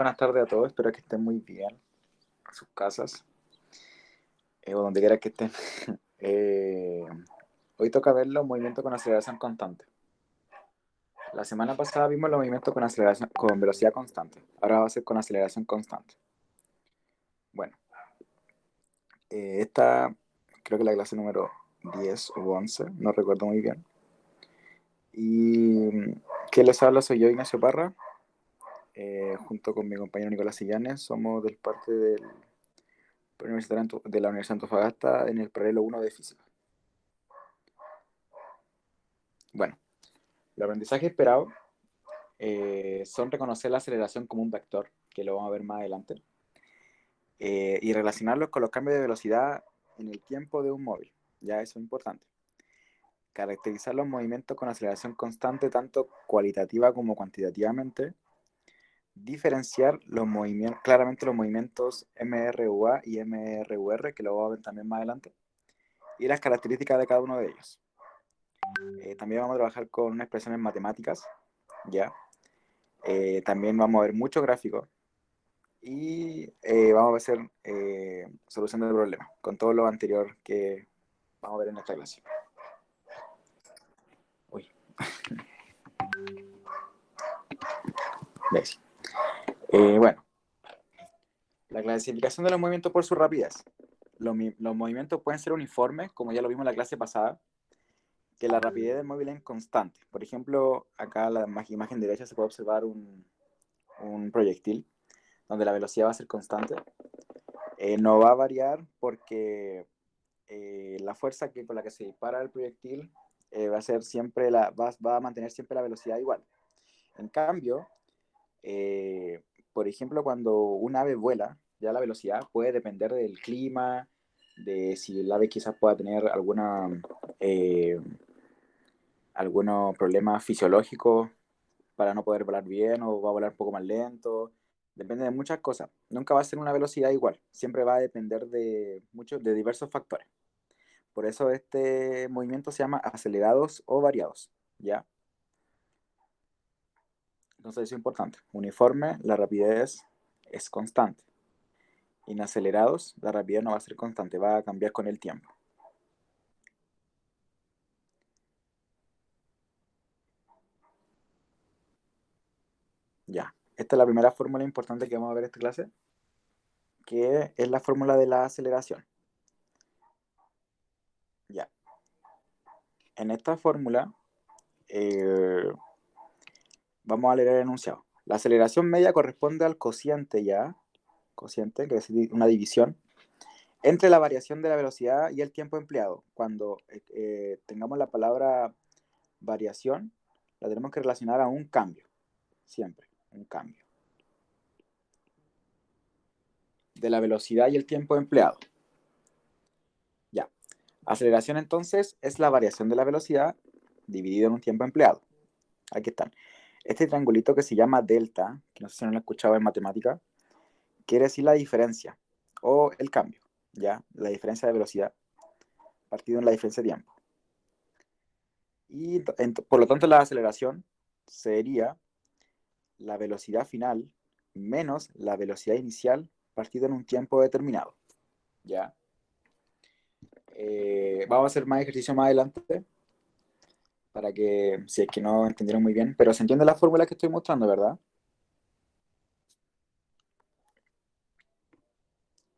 Buenas tardes a todos, espero que estén muy bien en sus casas o donde quiera que estén. Eh, Hoy toca ver los movimientos con aceleración constante. La semana pasada vimos los movimientos con aceleración, con velocidad constante. Ahora va a ser con aceleración constante. Bueno, esta creo que es la clase número 10 o 11, no recuerdo muy bien. Y quien les habla soy yo, Ignacio Parra, junto con mi compañero Nicolás Sillanes. Somos del parte de la Universidad de Antofagasta en el paralelo 1 de física. Bueno, el aprendizaje esperado son reconocer la aceleración como un vector, que lo vamos a ver más adelante, y relacionarlos con los cambios de velocidad en el tiempo de un móvil. Ya eso es importante. Caracterizar los movimientos con aceleración constante tanto cualitativa como cuantitativamente. Diferenciar los movimientos, claramente los movimientos MRUA y MRUR, que lo vamos a ver también más adelante, y las características de cada uno de ellos. También vamos a trabajar con unas expresiones matemáticas, ¿ya? También vamos a ver muchos gráficos y vamos a hacer solución del problema con todo lo anterior que vamos a ver en esta clase. Uy. Bueno, la clasificación de los movimientos por su rapidez. Los movimientos pueden ser uniformes, como ya lo vimos en la clase pasada, que la rapidez del móvil es constante. Por ejemplo, acá en la imagen derecha se puede observar un proyectil donde la velocidad va a ser constante. No va a variar porque la fuerza con la que se dispara el proyectil va a ser siempre va a mantener siempre la velocidad igual. En cambio, por ejemplo, cuando un ave vuela, ya la velocidad puede depender del clima, de si el ave quizás pueda tener eh, algunos problemas fisiológicos para no poder volar bien o va a volar un poco más lento. Depende de muchas cosas. Nunca va a ser una velocidad igual. Siempre va a depender de diversos factores. Por eso este movimiento se llama acelerados o variados, ¿ya? Entonces eso es importante. Uniforme, la rapidez es constante. Inacelerados, la rapidez no va a ser constante, va a cambiar con el tiempo. Ya. Esta es la primera fórmula importante que vamos a ver en esta clase, que es la fórmula de la aceleración. Ya. En esta fórmula vamos a leer el enunciado. La aceleración media corresponde al cociente ya, cociente, que es una división, entre la variación de la velocidad y el tiempo empleado. Cuando tengamos la palabra variación, la tenemos que relacionar a un cambio, siempre, un cambio. De la velocidad y el tiempo empleado. Ya. Aceleración entonces es la variación de la velocidad dividido en un tiempo empleado. Aquí están. Este triangulito que se llama delta, que no sé si no lo han escuchado en matemática, quiere decir la diferencia o el cambio, ¿ya? La diferencia de velocidad partido en la diferencia de tiempo. Y por lo tanto la aceleración sería la velocidad final menos la velocidad inicial partido en un tiempo determinado, ¿ya? Vamos a hacer más ejercicio más adelante para que, si es que no entendieron muy bien, pero se entiende la fórmula que estoy mostrando, ¿verdad?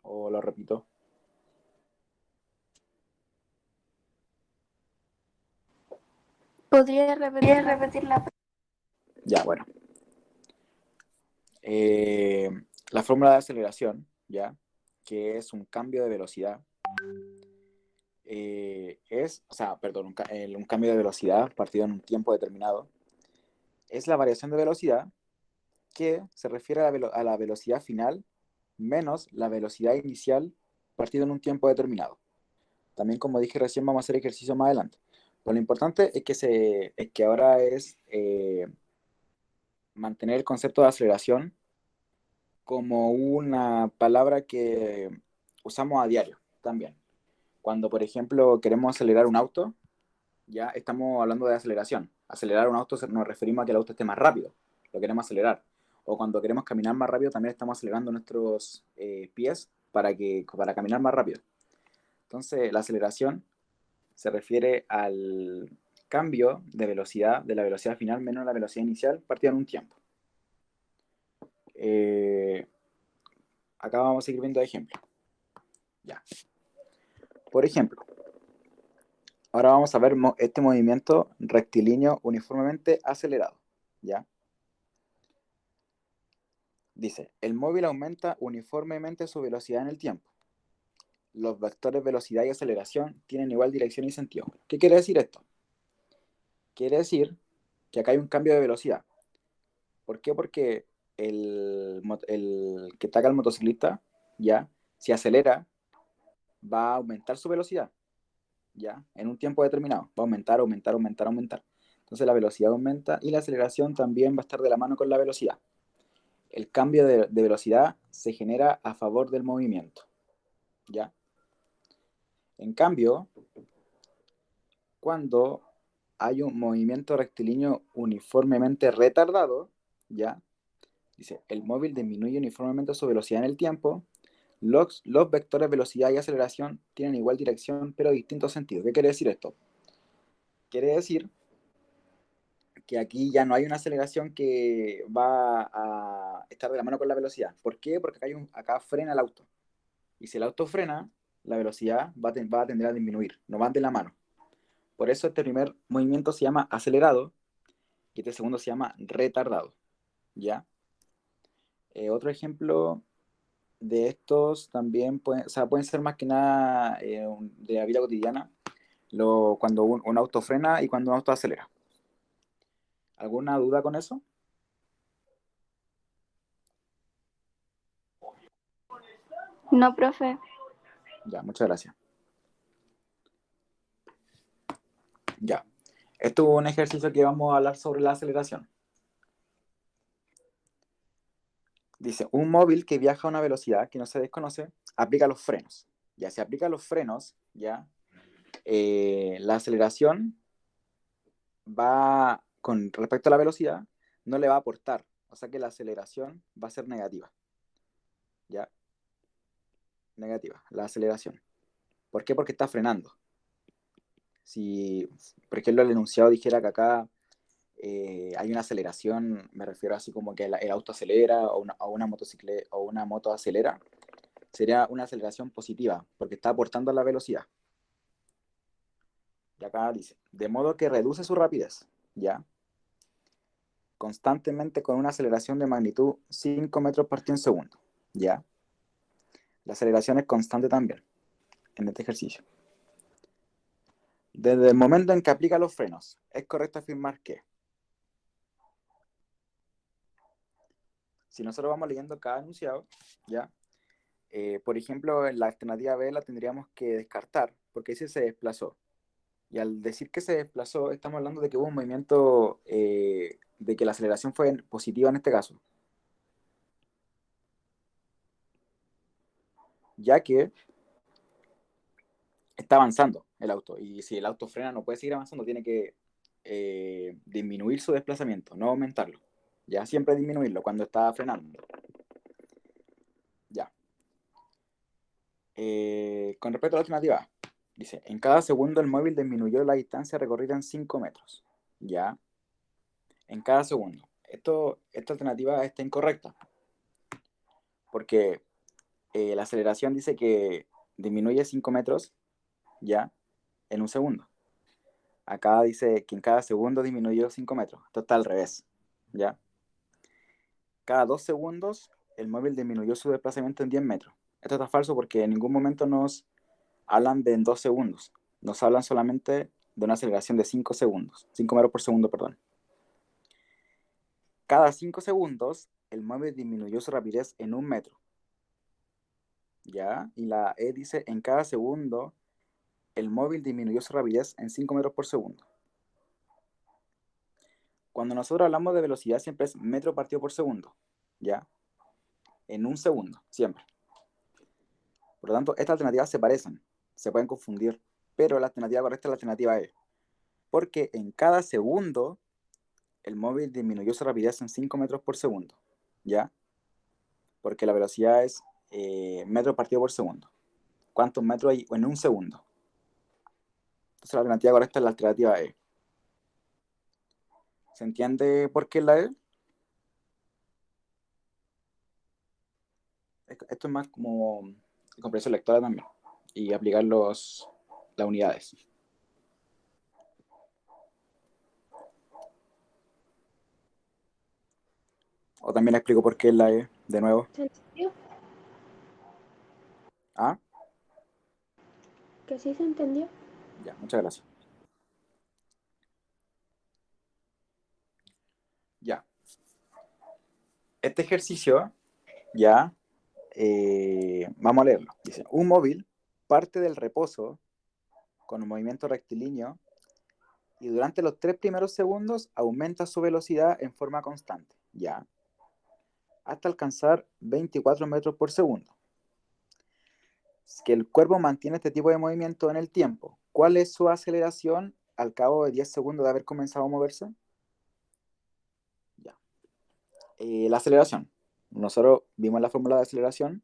O lo repito. ¿Podría repetirla? Ya, bueno. Eh, la fórmula de aceleración, ¿ya? Que es un cambio de velocidad. Un cambio de velocidad partido en un tiempo determinado. Es la variación de velocidad que se refiere a la velocidad final menos la velocidad inicial partido en un tiempo determinado. También, como dije recién, vamos a hacer ejercicio más adelante. Pero lo importante es que ahora es mantener el concepto de aceleración como una palabra que usamos a diario también. Cuando, por ejemplo, queremos acelerar un auto, ya estamos hablando de aceleración. Acelerar un auto nos referimos a que el auto esté más rápido, lo queremos acelerar. o cuando queremos caminar más rápido también estamos acelerando nuestros pies para caminar más rápido. Entonces, la aceleración se refiere al cambio de velocidad, de la velocidad final menos la velocidad inicial, partida en un tiempo. Acá vamos a seguir viendo ejemplos. Ya. Por ejemplo, ahora vamos a ver este movimiento rectilíneo uniformemente acelerado. ¿Ya? Dice, el móvil aumenta uniformemente su velocidad en el tiempo. Los vectores velocidad y aceleración tienen igual dirección y sentido. ¿Qué quiere decir esto? Quiere decir que acá hay un cambio de velocidad. ¿Por qué? Porque el que ataca al motociclista, ya, si acelera, va a aumentar su velocidad, ya, en un tiempo determinado. Va a aumentar, aumentar, aumentar, aumentar. Entonces la velocidad aumenta y la aceleración también va a estar de la mano con la velocidad. El cambio de velocidad se genera a favor del movimiento, ¿ya? En cambio, cuando hay un movimiento rectilíneo uniformemente retardado, ¿ya? Dice, el móvil disminuye uniformemente su velocidad en el tiempo. Los vectores velocidad y aceleración tienen igual dirección, pero distintos sentidos. ¿Qué quiere decir esto? Quiere decir que aquí ya no hay una aceleración que va a estar de la mano con la velocidad. ¿Por qué? Porque acá frena el auto. Y si el auto frena, la velocidad va a tender a disminuir, no van de la mano. Por eso este primer movimiento se llama acelerado y este segundo se llama retardado. ¿Ya? Otro ejemplo de estos también pueden ser más que nada de la vida cotidiana, cuando un auto frena y cuando un auto acelera. ¿Alguna duda con eso? No, profe. Ya, muchas gracias. Ya. Esto es un ejercicio que vamos a hablar sobre la aceleración. Dice, un móvil que viaja a una velocidad que no se desconoce, aplica los frenos. Ya, si aplica los frenos, ya, la aceleración va, con respecto a la velocidad, no le va a aportar. O sea que la aceleración va a ser negativa. ¿Ya? Negativa, la aceleración. ¿Por qué? Porque está frenando. Si, por ejemplo, el enunciado dijera que acá hay una aceleración, me refiero así como que el auto acelera o una motocicleta o una moto acelera, sería una aceleración positiva, porque está aportando la velocidad. Y acá dice, de modo que reduce su rapidez, ¿ya? Constantemente con una aceleración de magnitud 5 metros por en segundo, ¿ya? La aceleración es constante también en este ejercicio. Desde el momento en que aplica los frenos, es correcto afirmar que si nosotros vamos leyendo cada enunciado, ¿ya? Por ejemplo, en la alternativa B la tendríamos que descartar, porque ese se desplazó. Y al decir que se desplazó, estamos hablando de que hubo un movimiento, de que la aceleración fue positiva en este caso. Ya que está avanzando el auto. Y si el auto frena, no puede seguir avanzando, tiene que disminuir su desplazamiento, no aumentarlo. Ya siempre disminuirlo cuando está frenando. Ya. Con respecto a la alternativa A, dice, en cada segundo el móvil disminuyó la distancia recorrida en 5 metros. Ya. En cada segundo. Esta alternativa está incorrecta. Porque la aceleración dice que disminuye 5 metros, ya, en un segundo. Acá dice que en cada segundo disminuyó 5 metros. Esto está al revés, ya. Cada 2 segundos el móvil disminuyó su desplazamiento en 10 metros. Esto está falso porque en ningún momento nos hablan de en 2 segundos. Nos hablan solamente de una aceleración de 5 segundos. 5 metros por segundo, perdón. Cada 5 segundos el móvil disminuyó su rapidez en 1 metro. ¿Ya? Y la E dice, en cada segundo el móvil disminuyó su rapidez en 5 metros por segundo. Cuando nosotros hablamos de velocidad siempre es metro partido por segundo, ¿ya? En un segundo, siempre. Por lo tanto, estas alternativas se parecen, se pueden confundir, pero la alternativa correcta es la alternativa E. Porque en cada segundo el móvil disminuyó su rapidez en 5 metros por segundo. ¿ya? Porque la velocidad es metros partido por segundo. ¿Cuántos metros hay en un segundo? Entonces la alternativa correcta es la alternativa E. ¿Se entiende por qué es la E? Esto es más como comprensión lectora también. Y aplicar las unidades. O también explico por qué es la E de nuevo. ¿Se entendió? ¿Ah? ¿Que sí se entendió? Ya, muchas gracias. Ya. Este ejercicio, ya, vamos a leerlo. Dice, un móvil parte del reposo con un movimiento rectilíneo y durante los 3 primeros segundos aumenta su velocidad en forma constante, ya, hasta alcanzar 24 metros por segundo. Que el cuerpo mantiene este tipo de movimiento en el tiempo. ¿Cuál es su aceleración al cabo de 10 segundos de haber comenzado a moverse? Ya. La aceleración. Nosotros vimos la fórmula de aceleración,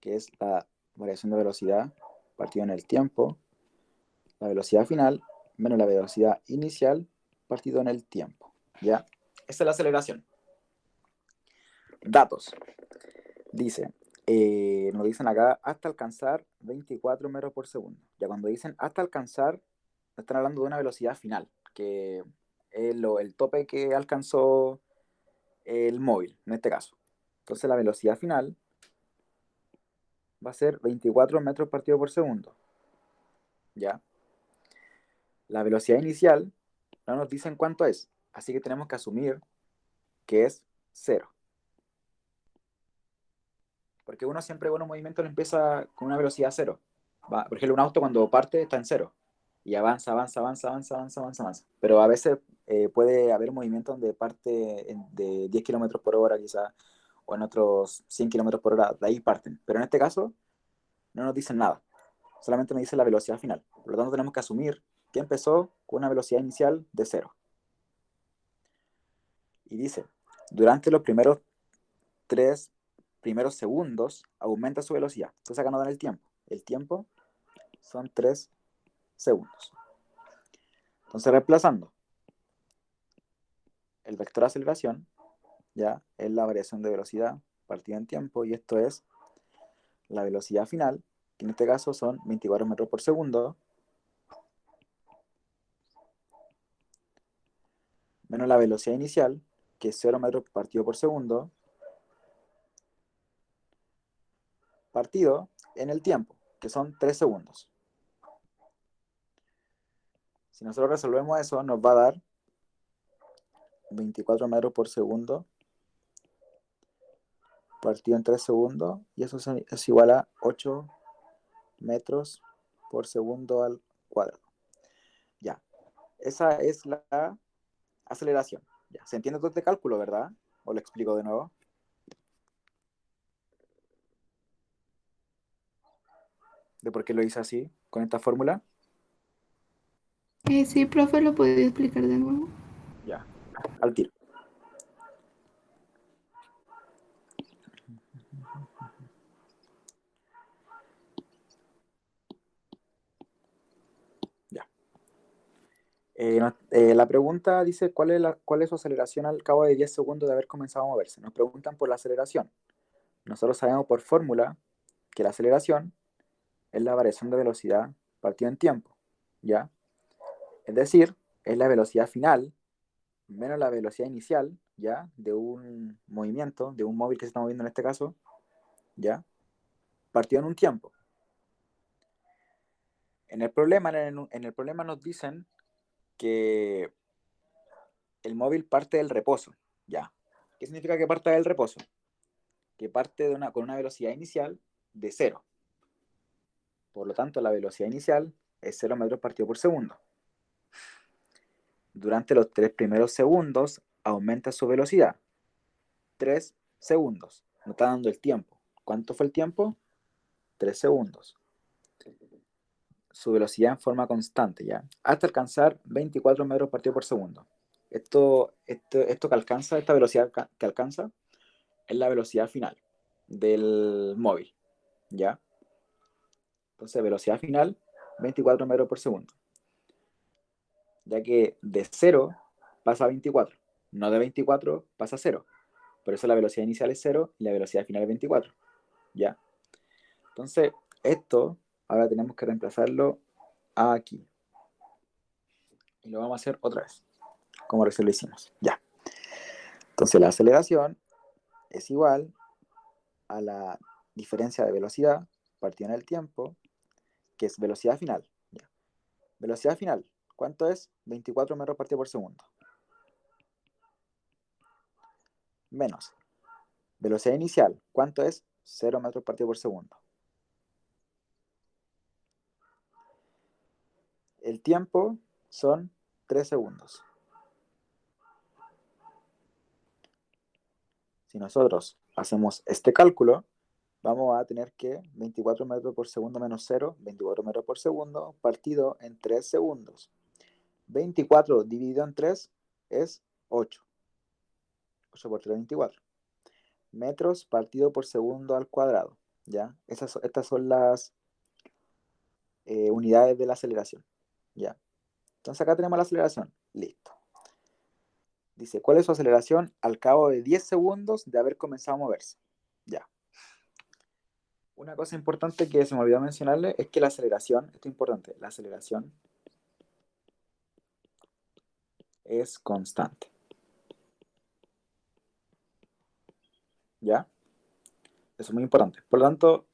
que es la variación de velocidad partido en el tiempo, la velocidad final menos la velocidad inicial partido en el tiempo. ¿Ya? Esa es la aceleración. Datos. Dice, nos dicen acá hasta alcanzar 24 metros por segundo. Ya cuando dicen hasta alcanzar, están hablando de una velocidad final, que es el tope que alcanzó el móvil, en este caso. Entonces la velocidad final va a ser 24 metros partido por segundo. ¿Ya? La velocidad inicial no nos dicen cuánto es, así que tenemos que asumir que es cero. Porque uno siempre, bueno, un movimiento lo empieza con una velocidad cero. Por ejemplo, un auto cuando parte está en cero. Y avanza, avanza, avanza, avanza, avanza, avanza, avanza. Pero a veces puede haber movimientos donde parte de 10 kilómetros por hora quizás, o en otros 100 kilómetros por hora, de ahí parten. Pero en este caso no nos dicen nada. Solamente nos dice la velocidad final. Por lo tanto tenemos que asumir que empezó con una velocidad inicial de cero. Y dice, durante los primeros 3 primeros segundos aumenta su velocidad. Entonces acá nos dan el tiempo. El tiempo son 3 segundos. Entonces reemplazando el vector de aceleración, ya es la variación de velocidad partida en tiempo, y esto es la velocidad final, que en este caso son 24 metros por segundo, menos la velocidad inicial, que es 0 metros partido por segundo, partido en el tiempo, que son 3 segundos. Si nosotros resolvemos eso, nos va a dar 24 metros por segundo partido en 3 segundos, y eso es igual a 8 metros por segundo al cuadrado. Ya, esa es la aceleración. Ya, ¿se entiende todo este cálculo, verdad? ¿O lo explico de nuevo? ¿De por qué lo hice así, con esta fórmula? Sí, profe, ¿lo podía explicar de nuevo? Ya, al tiro. Ya. La pregunta dice, ¿cuál es su aceleración al cabo de 10 segundos de haber comenzado a moverse? Nos preguntan por la aceleración. Nosotros sabemos por fórmula que la aceleración es la variación de velocidad partida en tiempo, ¿ya? Es decir, es la velocidad final menos la velocidad inicial, ¿ya? De un movimiento, de un móvil que se está moviendo en este caso, ¿ya? Partido en un tiempo. En el problema nos dicen que el móvil parte del reposo, ¿ya? ¿Qué significa que parte del reposo? Que parte con una velocidad inicial de cero. Por lo tanto, la velocidad inicial es 0 metros partido por segundo. Durante los 3 primeros segundos aumenta su velocidad. 3 segundos. Nos está dando el tiempo. ¿Cuánto fue el tiempo? 3 segundos. Su velocidad en forma constante, ¿ya? Hasta alcanzar 24 metros partido por segundo. Esto que alcanza, esta velocidad que alcanza, es la velocidad final del móvil, ¿ya? Entonces, velocidad final, 24 metros por segundo. Ya que de 0 pasa a 24, no de 24 pasa a 0. Por eso la velocidad inicial es 0 y la velocidad final es 24, ¿ya? Entonces, esto ahora tenemos que reemplazarlo aquí. Y lo vamos a hacer otra vez, como recién lo hicimos, ya. Entonces, la aceleración es igual a la diferencia de velocidad partida en el tiempo, que es velocidad final. ¿Ya? Velocidad final, ¿cuánto es? 24 metros partido por segundo. Menos. Velocidad inicial, ¿cuánto es? 0 metros partido por segundo. El tiempo son 3 segundos. Si nosotros hacemos este cálculo, vamos a tener que 24 metros por segundo menos 0, 24 metros por segundo, partido en 3 segundos. 24 dividido en 3 es 8. 8 por 3, 24. Metros partido por segundo al cuadrado. ¿Ya? Estas son las unidades de la aceleración. ¿Ya? Entonces acá tenemos la aceleración. Listo. Dice, ¿cuál es su aceleración al cabo de 10 segundos de haber comenzado a moverse? Ya. Una cosa importante que se me olvidó mencionarle es que la aceleración, esto es importante, la aceleración es constante. ¿Ya? Eso es muy importante. Por lo tanto,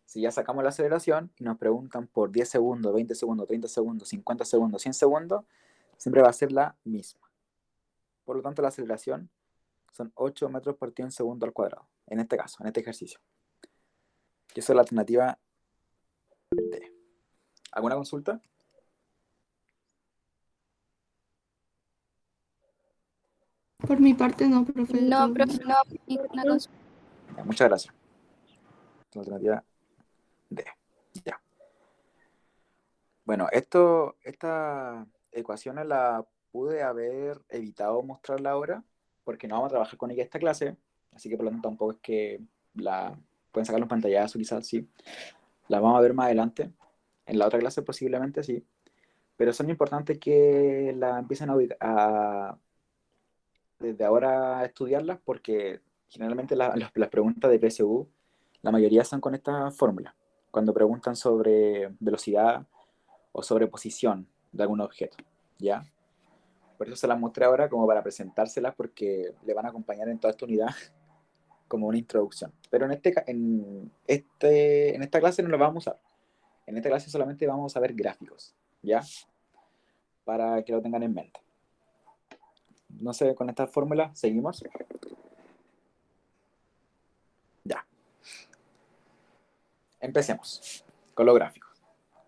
si ya sacamos la aceleración y nos preguntan por 10 segundos, 20 segundos, 30 segundos, 50 segundos, 100 segundos, siempre va a ser la misma. Por lo tanto, la aceleración son 8 metros partido en segundo al cuadrado. En este caso, en este ejercicio. Y esa es la alternativa D. ¿Alguna consulta? Por mi parte no, profe. No, todo profe, bien. no, ninguna consulta. Ya, muchas gracias. La alternativa D. Ya. Bueno, esta ecuaciones la pude haber evitado mostrarla ahora, porque no vamos a trabajar con ella esta clase, así que por lo tanto tampoco es que la pueden sacar los pantallazos quizás, sí. La vamos a ver más adelante, en la otra clase posiblemente sí, pero son importantes que la empiecen desde ahora a estudiarlas, porque generalmente las preguntas de PSU, la mayoría son con esta fórmula, cuando preguntan sobre velocidad o sobre posición de algún objeto, ¿ya? Por eso se las mostré ahora como para presentárselas porque le van a acompañar en toda esta unidad como una introducción. Pero en esta clase no lo vamos a usar. En esta clase solamente vamos a ver gráficos, ¿ya? Para que lo tengan en mente. No sé, con esta fórmula seguimos. Ya. Empecemos con los gráficos.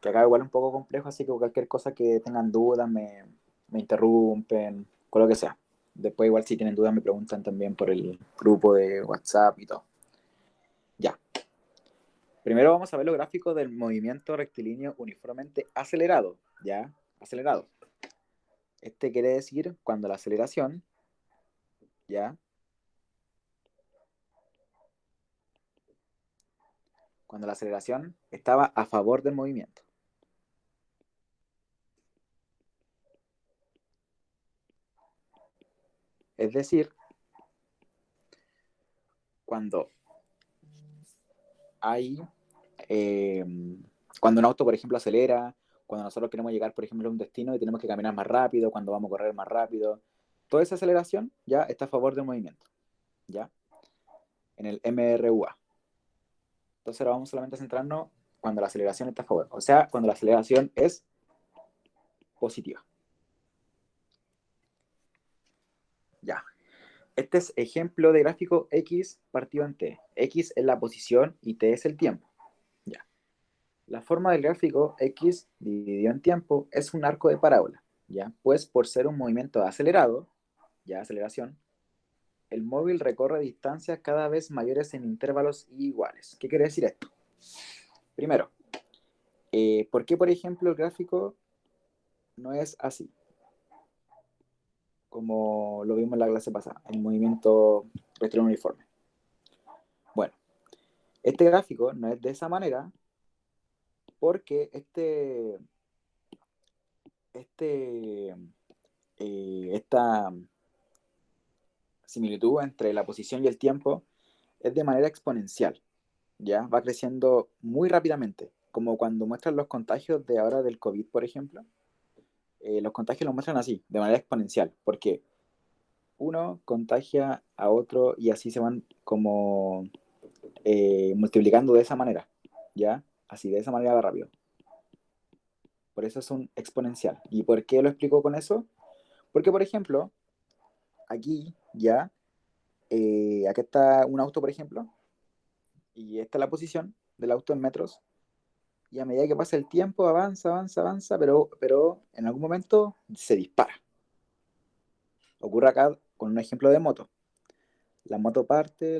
Que acá igual es un poco complejo, así que cualquier cosa que tengan dudas me interrumpen, con lo que sea. Después igual si tienen dudas me preguntan también por el grupo de WhatsApp y todo. Ya. Primero vamos a ver los gráficos del movimiento rectilíneo uniformemente acelerado. ¿Ya? Acelerado. Este quiere decir cuando la aceleración, ¿ya? Cuando la aceleración estaba a favor del movimiento. Es decir, cuando hay eh, cuando un auto, por ejemplo, acelera, cuando nosotros queremos llegar, por ejemplo, a un destino y tenemos que caminar más rápido, cuando vamos a correr más rápido, toda esa aceleración ya está a favor del movimiento, ¿ya? En el MRUA. Entonces ahora vamos solamente a centrarnos cuando la aceleración está a favor, o sea, cuando la aceleración es positiva. Ya. Este es ejemplo de gráfico X partido en T. X es la posición y T es el tiempo. Ya. La forma del gráfico X dividido en tiempo es un arco de parábola, ¿ya? Pues por ser un movimiento acelerado, ya aceleración, el móvil recorre distancias cada vez mayores en intervalos iguales. ¿Qué quiere decir esto? Primero, ¿por qué, por ejemplo, el gráfico no es así? como lo vimos en la clase pasada, el movimiento rectilíneo uniforme. Bueno, este gráfico no es de esa manera porque esta similitud entre la posición y el tiempo es de manera exponencial, ¿ya? Va creciendo muy rápidamente, como cuando muestran los contagios de ahora del COVID, por ejemplo. Los contagios los muestran así, de manera exponencial, porque uno contagia a otro y así se van como multiplicando de esa manera, ¿ya? Así, de esa manera va rápido. Por eso es un exponencial. ¿Y por qué lo explico con eso? Porque, por ejemplo, aquí ya, acá está un auto, por ejemplo, y esta es la posición del auto en metros, y a medida que pasa el tiempo avanza, avanza, avanza, pero en algún momento se dispara. Ocurre acá con un ejemplo de moto. La moto parte,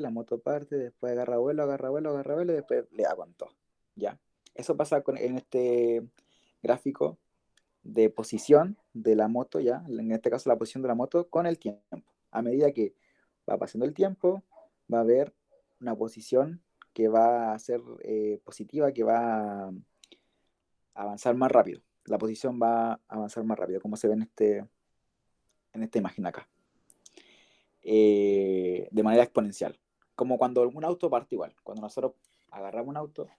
después agarra vuelo, agarra vuelo, agarra vuelo, y después le da con todo. ¿Ya? Eso pasa en este gráfico de posición de la moto, ¿ya? En este caso la posición de la moto con el tiempo. A medida que va pasando el tiempo, va a haber una posición que va a ser positiva, que va a avanzar más rápido. La posición va a avanzar más rápido, como se ve en esta imagen acá. De manera exponencial. Como cuando un auto parte igual. Cuando nosotros agarramos un auto,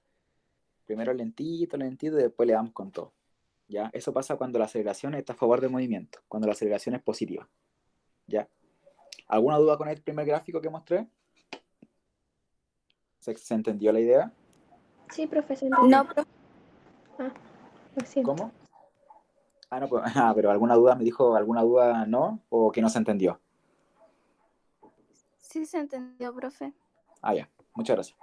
primero lentito, lentito y después le damos con todo. ¿Ya? Eso pasa cuando la aceleración está a favor del movimiento, cuando la aceleración es positiva. ¿Ya? ¿Alguna duda con el primer gráfico que mostré? ¿Se entendió la idea? Sí, profe, se entendió. No, profe. Ah, lo siento. ¿Cómo? No, pues, pero ¿alguna duda? Me dijo, ¿alguna duda no? ¿O que no se entendió? Sí se entendió, profe. Ya. Muchas gracias.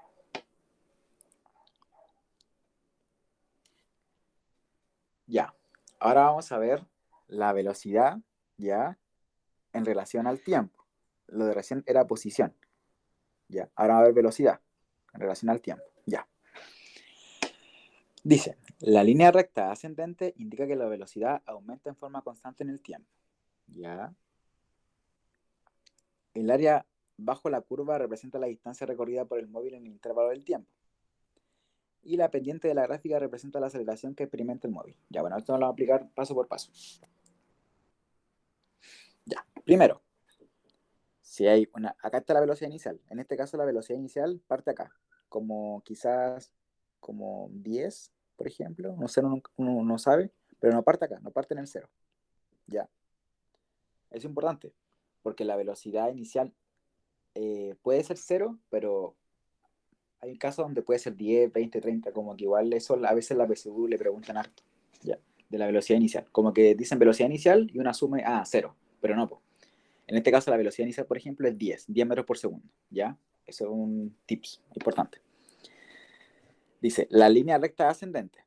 Ya. Ahora vamos a ver la velocidad, ¿ya? En relación al tiempo. Lo de recién era posición. ¿Ya? Ahora va a ver velocidad en relación al tiempo. Ya. Dice, la línea recta ascendente indica que la velocidad aumenta en forma constante en el tiempo. ¿Ya? El área bajo la curva representa la distancia recorrida por el móvil en el intervalo del tiempo. Y la pendiente de la gráfica representa la aceleración que experimenta el móvil. Ya, bueno, esto lo vamos a aplicar paso por paso. Ya, primero, si hay acá está la velocidad inicial. En este caso la velocidad inicial parte acá, como quizás como 10, por ejemplo. No sé, uno no sabe, pero no parte acá, no parte en el cero. Ya, es importante, porque la velocidad inicial puede ser cero, pero hay casos donde puede ser 10, 20, 30, como que igual eso a veces la PSU le preguntan harto, ya, de la velocidad inicial. Como que dicen velocidad inicial y uno asume, cero, pero no, po. En este caso la velocidad inicial, por ejemplo, es 10 metros por segundo, ¿ya? Eso es un tips importante. Dice, la línea recta ascendente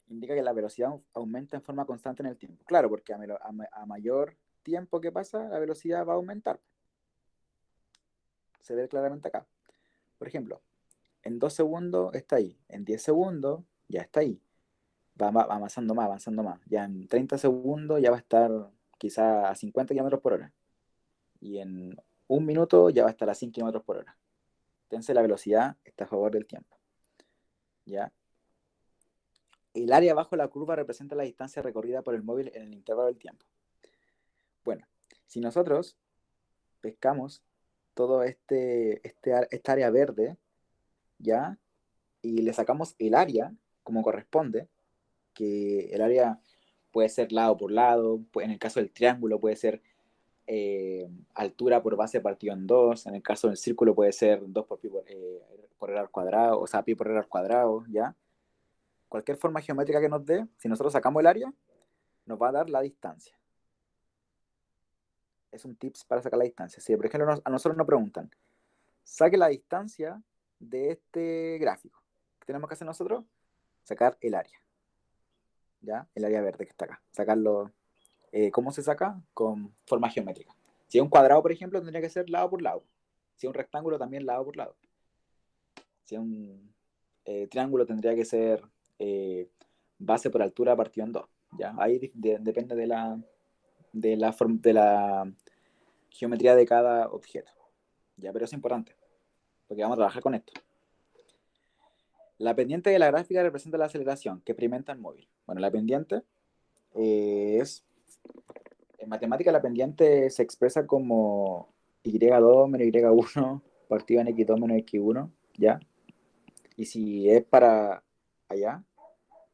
indica que la velocidad aumenta en forma constante en el tiempo. Claro, porque a mayor tiempo que pasa, la velocidad va a aumentar. Se ve claramente acá. Por ejemplo, en 2 segundos está ahí, en 10 segundos ya está ahí. Va avanzando más, avanzando más. Ya en 30 segundos ya va a estar quizá a 50 kilómetros por hora. Y en un minuto ya va a estar a 100 kilómetros por hora. Entonces la velocidad está a favor del tiempo. ¿Ya? El área bajo la curva representa la distancia recorrida por el móvil en el intervalo del tiempo. Bueno, si nosotros pescamos todo esta área verde, ¿ya? Y le sacamos el área como corresponde, que el área puede ser lado por lado, en el caso del triángulo puede ser altura por base partido en 2, en el caso del círculo puede ser 2 por r al cuadrado, o sea, pi por r al cuadrado, ¿ya? Cualquier forma geométrica que nos dé, si nosotros sacamos el área, nos va a dar la distancia. Es un tips para sacar la distancia. Si, por ejemplo, a nosotros nos preguntan, saque la distancia de este gráfico. ¿Qué tenemos que hacer nosotros? Sacar el área, ¿ya? El área verde que está acá. Sacarlo. ¿Cómo se saca? Con forma geométrica. Si es un cuadrado, por ejemplo, tendría que ser lado por lado. Si es un rectángulo, también lado por lado. Si es un triángulo, tendría que ser base por altura partido en 2. ¿Ya? Ahí depende de la geometría de cada objeto. Ya, pero es importante, porque vamos a trabajar con esto. La pendiente de la gráfica representa la aceleración que experimenta el móvil. Bueno, la pendiente es... En matemática la pendiente se expresa como y2 menos y1 partido en x2 menos x1, ¿ya? Y si es para allá,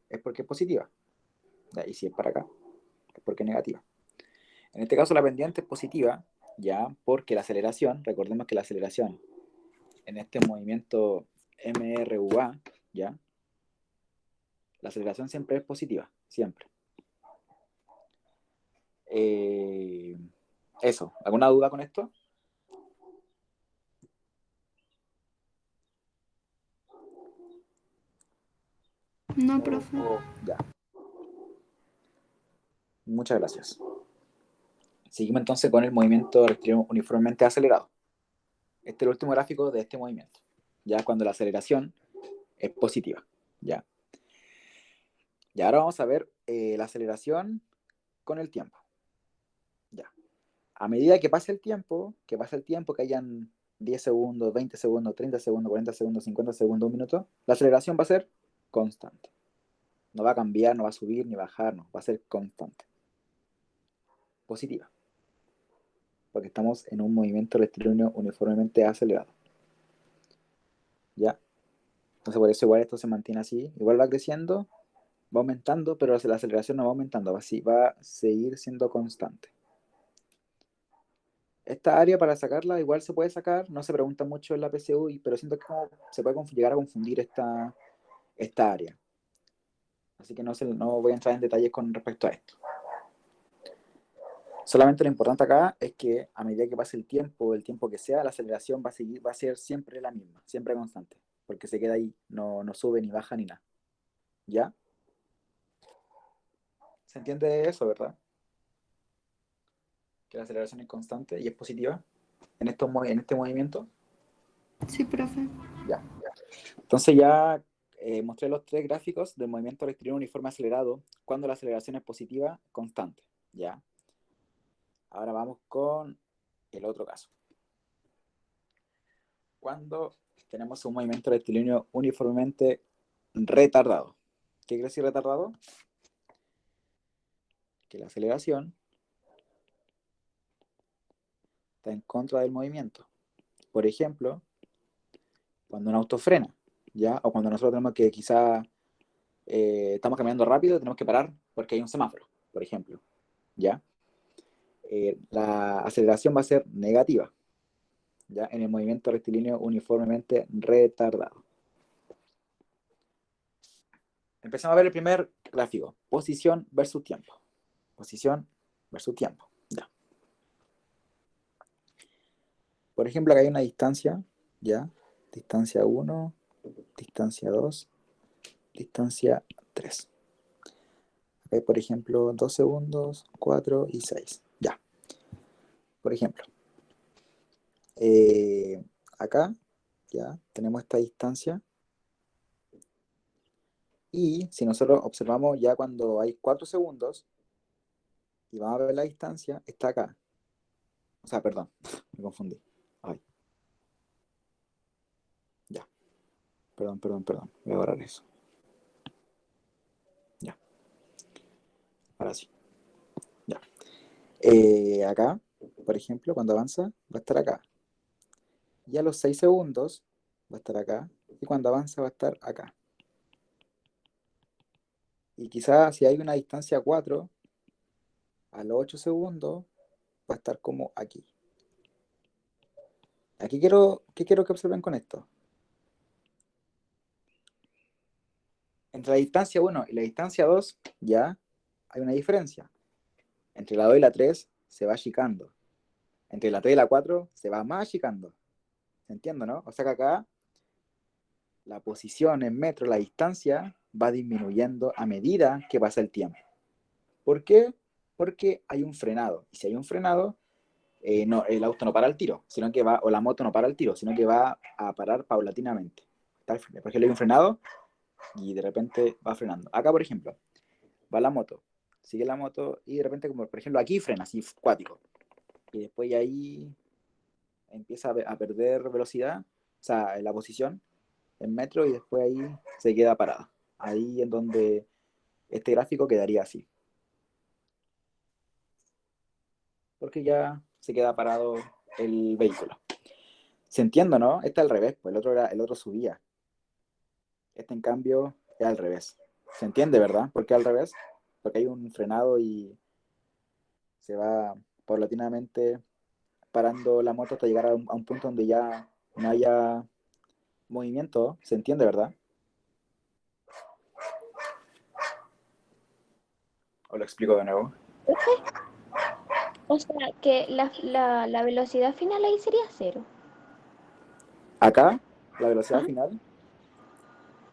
es porque es positiva. ¿Ya? Y si es para acá, es porque es negativa. En este caso la pendiente es positiva, ¿ya? Porque la aceleración, recordemos que la aceleración en este movimiento MRUA, ¿ya? La aceleración siempre es positiva, siempre. Eso, ¿alguna duda con esto? No, profe. Ya. Muchas gracias. Seguimos entonces con el movimiento rectilíneo uniformemente acelerado. Este es el último gráfico de este movimiento, ya cuando la aceleración es positiva. Ya. Y ahora vamos a ver la aceleración con el tiempo. Ya. A medida que pasa el tiempo, que hayan 10 segundos, 20 segundos, 30 segundos, 40 segundos, 50 segundos, un minuto, la aceleración va a ser constante. No va a cambiar, no va a subir ni bajar, no, va a ser constante. Positiva. Porque estamos en un movimiento rectilíneo uniformemente acelerado. ¿Ya? Entonces por eso igual esto se mantiene así. Igual va creciendo, va aumentando, pero la aceleración no va aumentando, va a seguir siendo constante. Esta área para sacarla igual se puede sacar, no se pregunta mucho en la PSU, pero siento que se puede llegar a confundir esta área. Así que no voy a entrar en detalles con respecto a esto. Solamente lo importante acá es que a medida que pase el tiempo que sea, la aceleración va a ser siempre la misma, siempre constante, porque se queda ahí, no sube ni baja ni nada. ¿Ya? ¿Se entiende eso, verdad? Que la aceleración es constante y es positiva en este movimiento. Sí, profe. Ya. Entonces ya mostré los 3 gráficos del movimiento rectilíneo uniforme acelerado cuando la aceleración es positiva constante. ¿Ya? Ahora vamos con el otro caso. Cuando tenemos un movimiento rectilíneo uniformemente retardado. ¿Qué quiere decir retardado? Que la aceleración está en contra del movimiento. Por ejemplo, cuando un auto frena, ¿ya? O cuando nosotros tenemos que quizá estamos caminando rápido y tenemos que parar porque hay un semáforo, por ejemplo, ¿ya? La aceleración va a ser negativa, ¿ya? En el movimiento rectilíneo uniformemente retardado. Empezamos a ver el primer gráfico, posición versus tiempo. Posición versus tiempo, ya. Por ejemplo, acá hay una distancia, ¿ya? Distancia 1, distancia 2, distancia 3. Acá hay, por ejemplo, 2 segundos, 4 y 6, ya. Por ejemplo, acá ya tenemos esta distancia y si nosotros observamos ya cuando hay 4 segundos y vamos a ver la distancia, está acá. O sea, perdón, me confundí. Ay. Ya. Perdón. Voy a borrar eso. Ya. Ahora sí. Ya. Acá, por ejemplo, cuando avanza, va a estar acá. Y a los 6 segundos va a estar acá. Y cuando avanza va a estar acá. Y quizás si hay una distancia 4, a los 8 segundos va a estar como aquí. Aquí ¿qué quiero que observen con esto? Entre la distancia 1 y la distancia 2 ya hay una diferencia. Entre la 2 y la 3 se va achicando. Entre la 3 y la 4 se va más achicando. ¿Se entiende, no? O sea que acá la posición en metros, la distancia, va disminuyendo a medida que pasa el tiempo. ¿Por qué? Porque hay un frenado. Y si hay un frenado, no, el auto no para al tiro, sino que o la moto no para al tiro, sino que va a parar paulatinamente. Por ejemplo, hay un frenado y de repente va frenando. Acá, por ejemplo, va la moto sigue la moto y de repente, como por ejemplo aquí frena, así cuático. Y después ahí empieza a perder velocidad, o sea, en la posición en metro y después ahí se queda parada. Ahí en donde este gráfico quedaría así. Porque ya se queda parado el vehículo. Se entiende, ¿no? Este es al revés, pues el otro subía. Este en cambio es al revés. Se entiende, ¿verdad? ¿Por qué al revés? Porque hay un frenado y se va paulatinamente parando la moto hasta llegar a un punto donde ya no haya movimiento. ¿Se entiende, verdad? ¿O lo explico de nuevo? Profe, o sea, que la velocidad final ahí sería cero. Acá, la velocidad Ajá. final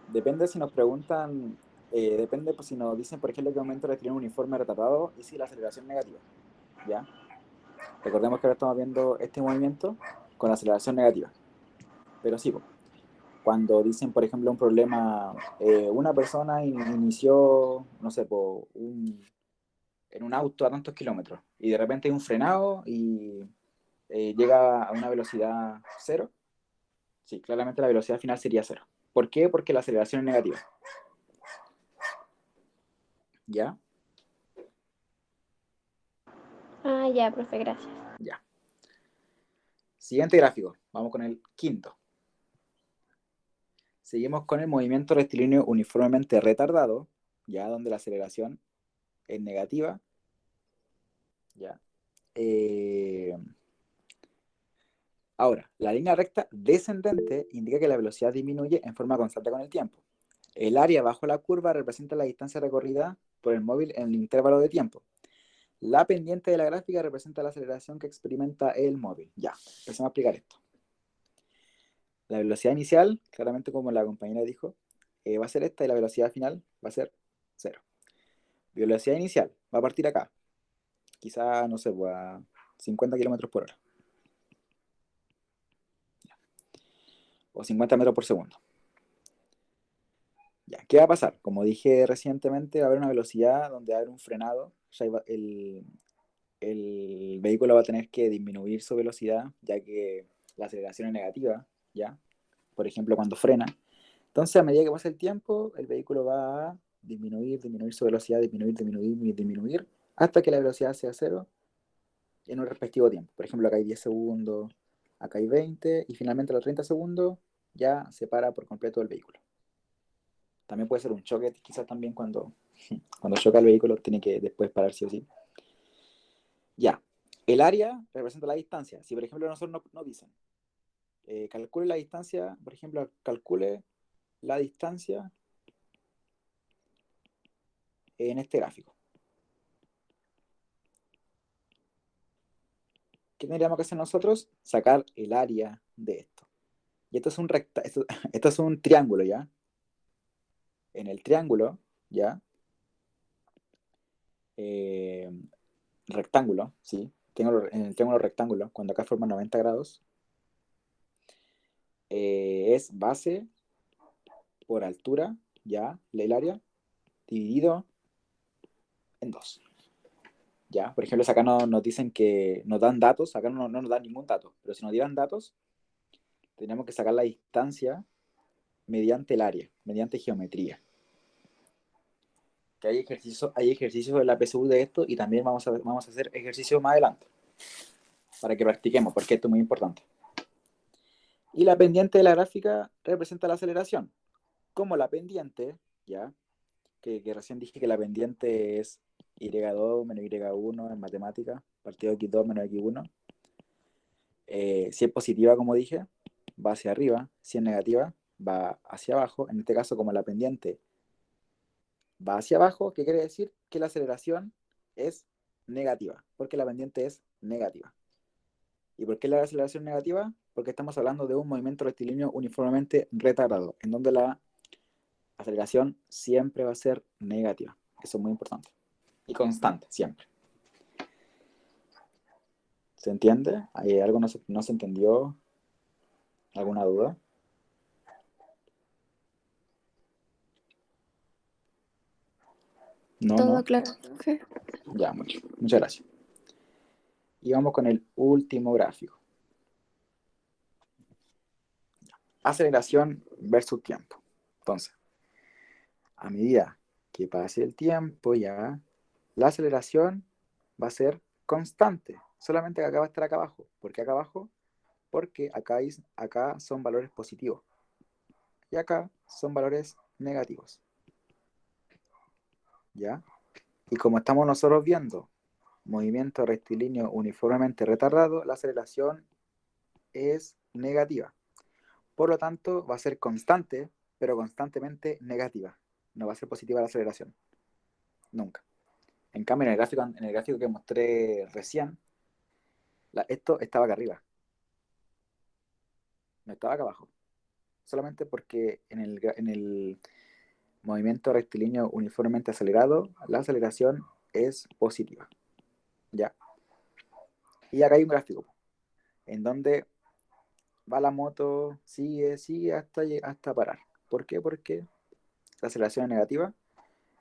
depende si nos preguntan, depende pues, si nos dicen, por ejemplo, que momento tiene un uniforme retardado y si la aceleración negativa. ¿Ya? Recordemos que ahora estamos viendo este movimiento con la aceleración negativa. Pero sí, cuando dicen, por ejemplo, un problema, una persona inició, no sé, en un auto a tantos kilómetros y de repente hay un frenado y llega a una velocidad cero, sí, claramente la velocidad final sería cero. ¿Por qué? Porque la aceleración es negativa. ¿Ya? Ah, ya, profe, gracias. Ya. Siguiente gráfico. Vamos con el quinto. Seguimos con el movimiento rectilíneo uniformemente retardado, ya donde la aceleración es negativa. Ya. Ahora, la línea recta descendente indica que la velocidad disminuye en forma constante con el tiempo. El área bajo la curva representa la distancia recorrida por el móvil en el intervalo de tiempo. La pendiente de la gráfica representa la aceleración que experimenta el móvil. Ya, empecemos a explicar esto. La velocidad inicial, claramente como la compañera dijo, va a ser esta y la velocidad final va a ser cero. Velocidad inicial va a partir acá, quizá, no sé, a 50 kilómetros por hora. O 50 metros por segundo. Ya, ¿qué va a pasar? Como dije recientemente, va a haber una velocidad donde va a haber un frenado. El vehículo va a tener que disminuir su velocidad, ya que la aceleración es negativa, ¿ya? Por ejemplo, cuando frena. Entonces, a medida que pasa el tiempo, el vehículo va a disminuir su velocidad, disminuir, hasta que la velocidad sea cero en un respectivo tiempo. Por ejemplo, acá hay 10 segundos, acá hay 20, y finalmente a los 30 segundos ya se para por completo el vehículo. También puede ser un choque, quizás también cuando choca el vehículo tiene que después parar sí o sí. Ya, el área representa la distancia. Si por ejemplo nosotros no dicen, calcule la distancia, por ejemplo, calcule la distancia en este gráfico. ¿Qué tendríamos que hacer nosotros? Sacar el área de esto. Y esto es esto es un triángulo, ¿ya? En el triángulo, ¿ya? Eh, rectángulo, ¿sí? En el triángulo rectángulo, cuando acá forma 90 grados, es base por altura, ¿ya? El área, dividido en 2. ¿Ya? Por ejemplo, acá nos dicen que nos dan datos, acá no nos dan ningún dato, pero si nos dieran datos, tenemos que sacar la distancia mediante el área, mediante geometría. Que hay ejercicios de la PSU de esto y también vamos a hacer ejercicios más adelante para que practiquemos, porque esto es muy importante. Y la pendiente de la gráfica representa la aceleración. Como la pendiente, ¿ya? Que recién dije que la pendiente es y2 menos y1 en matemática, partido x2 menos x1. Si es positiva, como dije, va hacia arriba. Si es negativa, va hacia abajo. En este caso, como la pendiente va hacia abajo, ¿qué quiere decir? Que la aceleración es negativa, porque la pendiente es negativa. ¿Y por qué la aceleración negativa? Porque estamos hablando de un movimiento rectilíneo uniformemente retardado, en donde la aceleración siempre va a ser negativa. Eso es muy importante. Y constante, siempre. ¿Se entiende? ¿Hay algo no se entendió? ¿Alguna duda? No, Todo no. claro, profe. Ya, muchas gracias. Y vamos con el último gráfico. Aceleración versus tiempo. Entonces, a medida que pase el tiempo ya, la aceleración va a ser constante. Solamente que acá va a estar acá abajo. ¿Por qué acá abajo? Porque acá son valores positivos. Y acá son valores negativos. ¿Ya? Y como estamos nosotros viendo movimiento rectilíneo uniformemente retardado, la aceleración es negativa. Por lo tanto, va a ser constante, pero constantemente negativa. No va a ser positiva la aceleración. Nunca. En cambio, en el gráfico que mostré recién, esto estaba acá arriba. No estaba acá abajo. Solamente porque en el movimiento rectilíneo uniformemente acelerado, la aceleración es positiva. ¿Ya? Y acá hay un gráfico en donde va la moto, sigue hasta parar. ¿Por qué? Porque la aceleración es negativa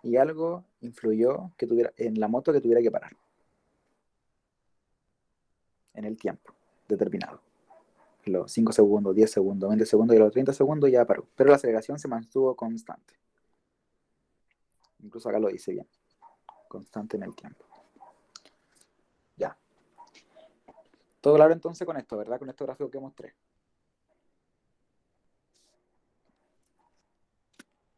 y algo influyó en la moto que tuviera que parar en el tiempo determinado. Los 5 segundos, 10 segundos, 20 segundos y los 30 segundos ya paró. Pero la aceleración se mantuvo constante. Incluso acá lo dice bien. Constante en el tiempo. Ya. Todo claro entonces con esto, ¿verdad? Con este gráfico que mostré.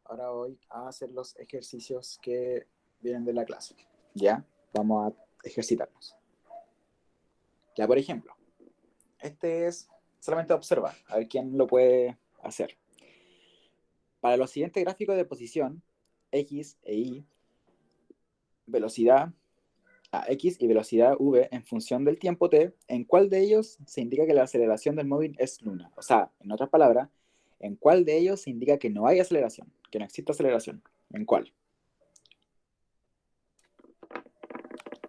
Ahora voy a hacer los ejercicios que vienen de la clase. ¿Ya? Vamos a ejercitarnos. Ya, por ejemplo, este es solamente observar, a ver quién lo puede hacer. Para los siguientes gráficos de posición, X e Y, velocidad a X y velocidad V en función del tiempo T, ¿en cuál de ellos se indica que la aceleración del móvil es nula? O sea, en otras palabras, ¿en cuál de ellos se indica que no hay aceleración? Que no existe aceleración. ¿En cuál?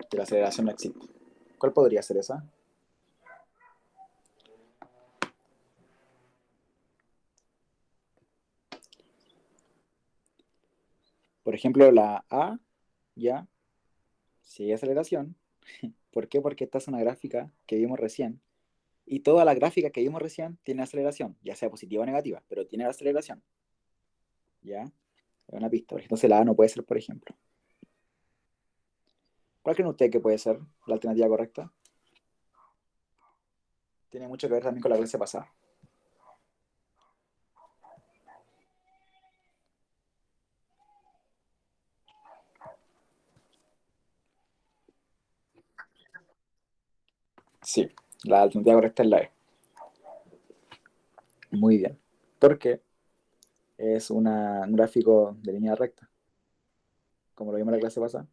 Que la aceleración no existe. ¿Cuál podría ser esa? Por ejemplo, la A, ya, si hay aceleración. ¿Por qué? Porque esta es una gráfica que vimos recién. Y toda la gráfica que vimos recién tiene aceleración, ya sea positiva o negativa, pero tiene aceleración. ¿Ya? Es una pista. Entonces la A no puede ser, por ejemplo. ¿Cuál creen ustedes que puede ser la alternativa correcta? Tiene mucho que ver también con la clase pasada. Sí, la alternativa correcta es la E. Muy bien. Porque es un gráfico de línea recta, como lo vimos en la clase pasada.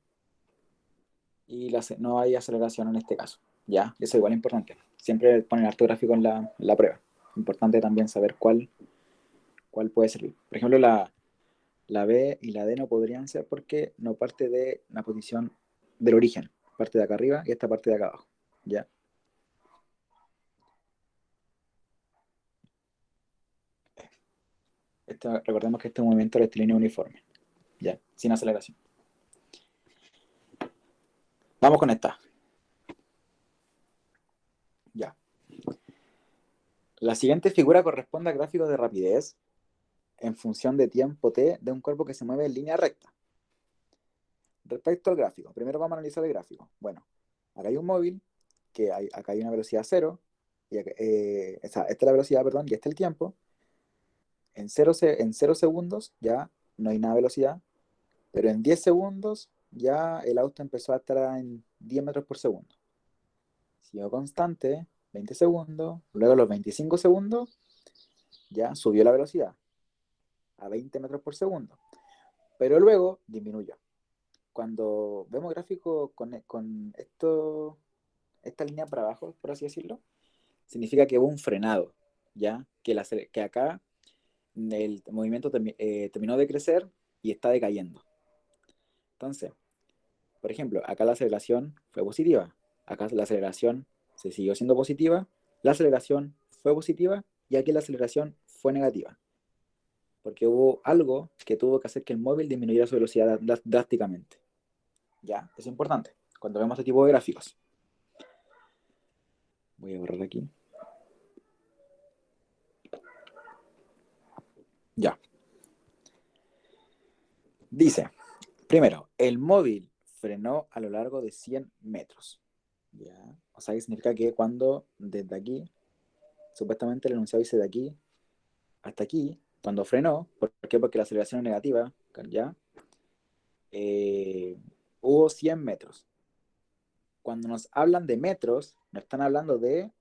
Y no hay aceleración en este caso. ¿Ya? Eso igual es importante. Siempre ponen harto gráfico en la prueba. Importante también saber cuál puede servir. Por ejemplo, la B y la D no podrían ser porque no parte de la posición del origen. Parte de acá arriba y esta parte de acá abajo. ¿Ya? Recordemos que este es un movimiento rectilíneo uniforme. ¿Ya? Sin aceleración. Vamos con esta. Ya. La siguiente figura corresponde al gráfico de rapidez en función de tiempo t de un cuerpo que se mueve en línea recta. Respecto al gráfico, primero vamos a analizar el gráfico. Bueno, acá hay un móvil, acá hay una velocidad cero, y esta es la velocidad, perdón, y este es el tiempo. En 0 segundos ya no hay nada de velocidad, pero en 10 segundos ya el auto empezó a estar en 10 metros por segundo. Siguió constante, 20 segundos, luego a los 25 segundos ya subió la velocidad a 20 metros por segundo, pero luego disminuyó. Cuando vemos gráfico con esta línea para abajo, por así decirlo, significa que hubo un frenado, ¿ya? Que acá el movimiento terminó de crecer y está decayendo. Entonces, por ejemplo, acá la aceleración fue positiva, acá la aceleración se siguió siendo positiva, la aceleración fue positiva y aquí la aceleración fue negativa, porque hubo algo que tuvo que hacer que el móvil disminuyera su velocidad drásticamente. ¿Ya? Es importante cuando vemos este tipo de gráficos. Voy a borrar aquí. Ya. Dice, primero, el móvil frenó a lo largo de 100 metros. ¿Ya? O sea, que significa que cuando desde aquí, supuestamente el enunciado dice de aquí hasta aquí, cuando frenó, ¿por qué? Porque la aceleración es negativa, ¿ya? Hubo 100 metros. Cuando nos hablan de metros, nos están hablando de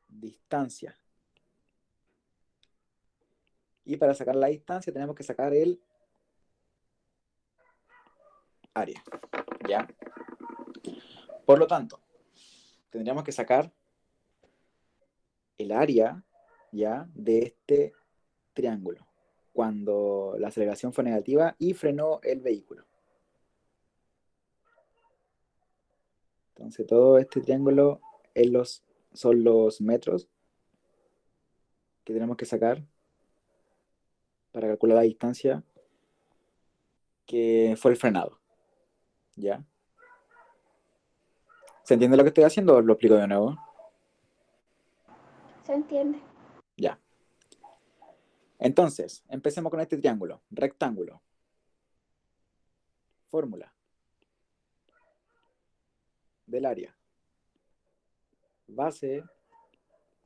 distancia. Y para sacar la distancia tenemos que sacar el área, ¿ya? Por lo tanto, tendríamos que sacar el área, ¿ya? De este triángulo, cuando la aceleración fue negativa y frenó el vehículo. Entonces todo este triángulo son los metros que tenemos que sacar para calcular la distancia que fue el frenado, ¿ya? ¿Se entiende lo que estoy haciendo o lo explico de nuevo? ¿Se entiende? Ya. Entonces, empecemos con este triángulo, rectángulo. Fórmula del área. Base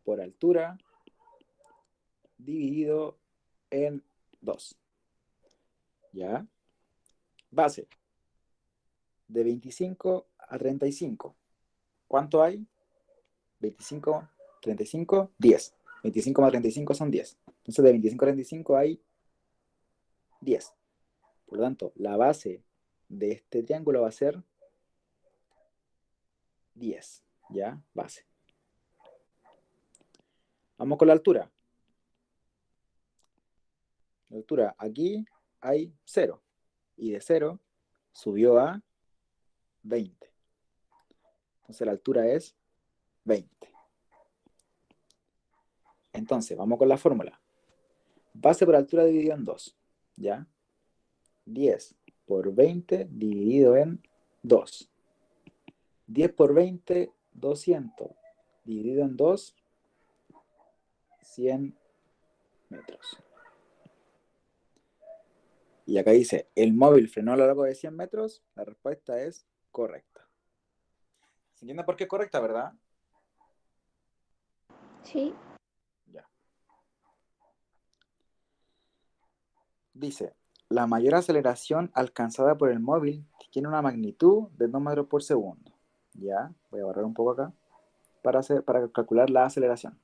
por altura dividido en 2. ¿Ya? Base de 25 a 35. ¿Cuánto hay? 25, 35, 10. 25 más 35 son 10. Entonces de 25 a 35 hay 10. Por lo tanto, la base de este triángulo va a ser 10. ¿Ya? Base. Vamos con la altura. La altura aquí hay 0. Y de 0 subió a 20. Entonces la altura es 20. Entonces, vamos con la fórmula. Base por altura dividido en 2. ¿Ya? 10 por 20 dividido en 2. 10 por 20, 200. Dividido en 2, 100 metros. Y acá dice, ¿el móvil frenó a lo largo de 100 metros? La respuesta es correcta. ¿Se entiende por qué es correcta, verdad? Sí. Ya. Dice, la mayor aceleración alcanzada por el móvil tiene una magnitud de 2 metros por segundo. Ya, voy a borrar un poco acá para calcular la aceleración.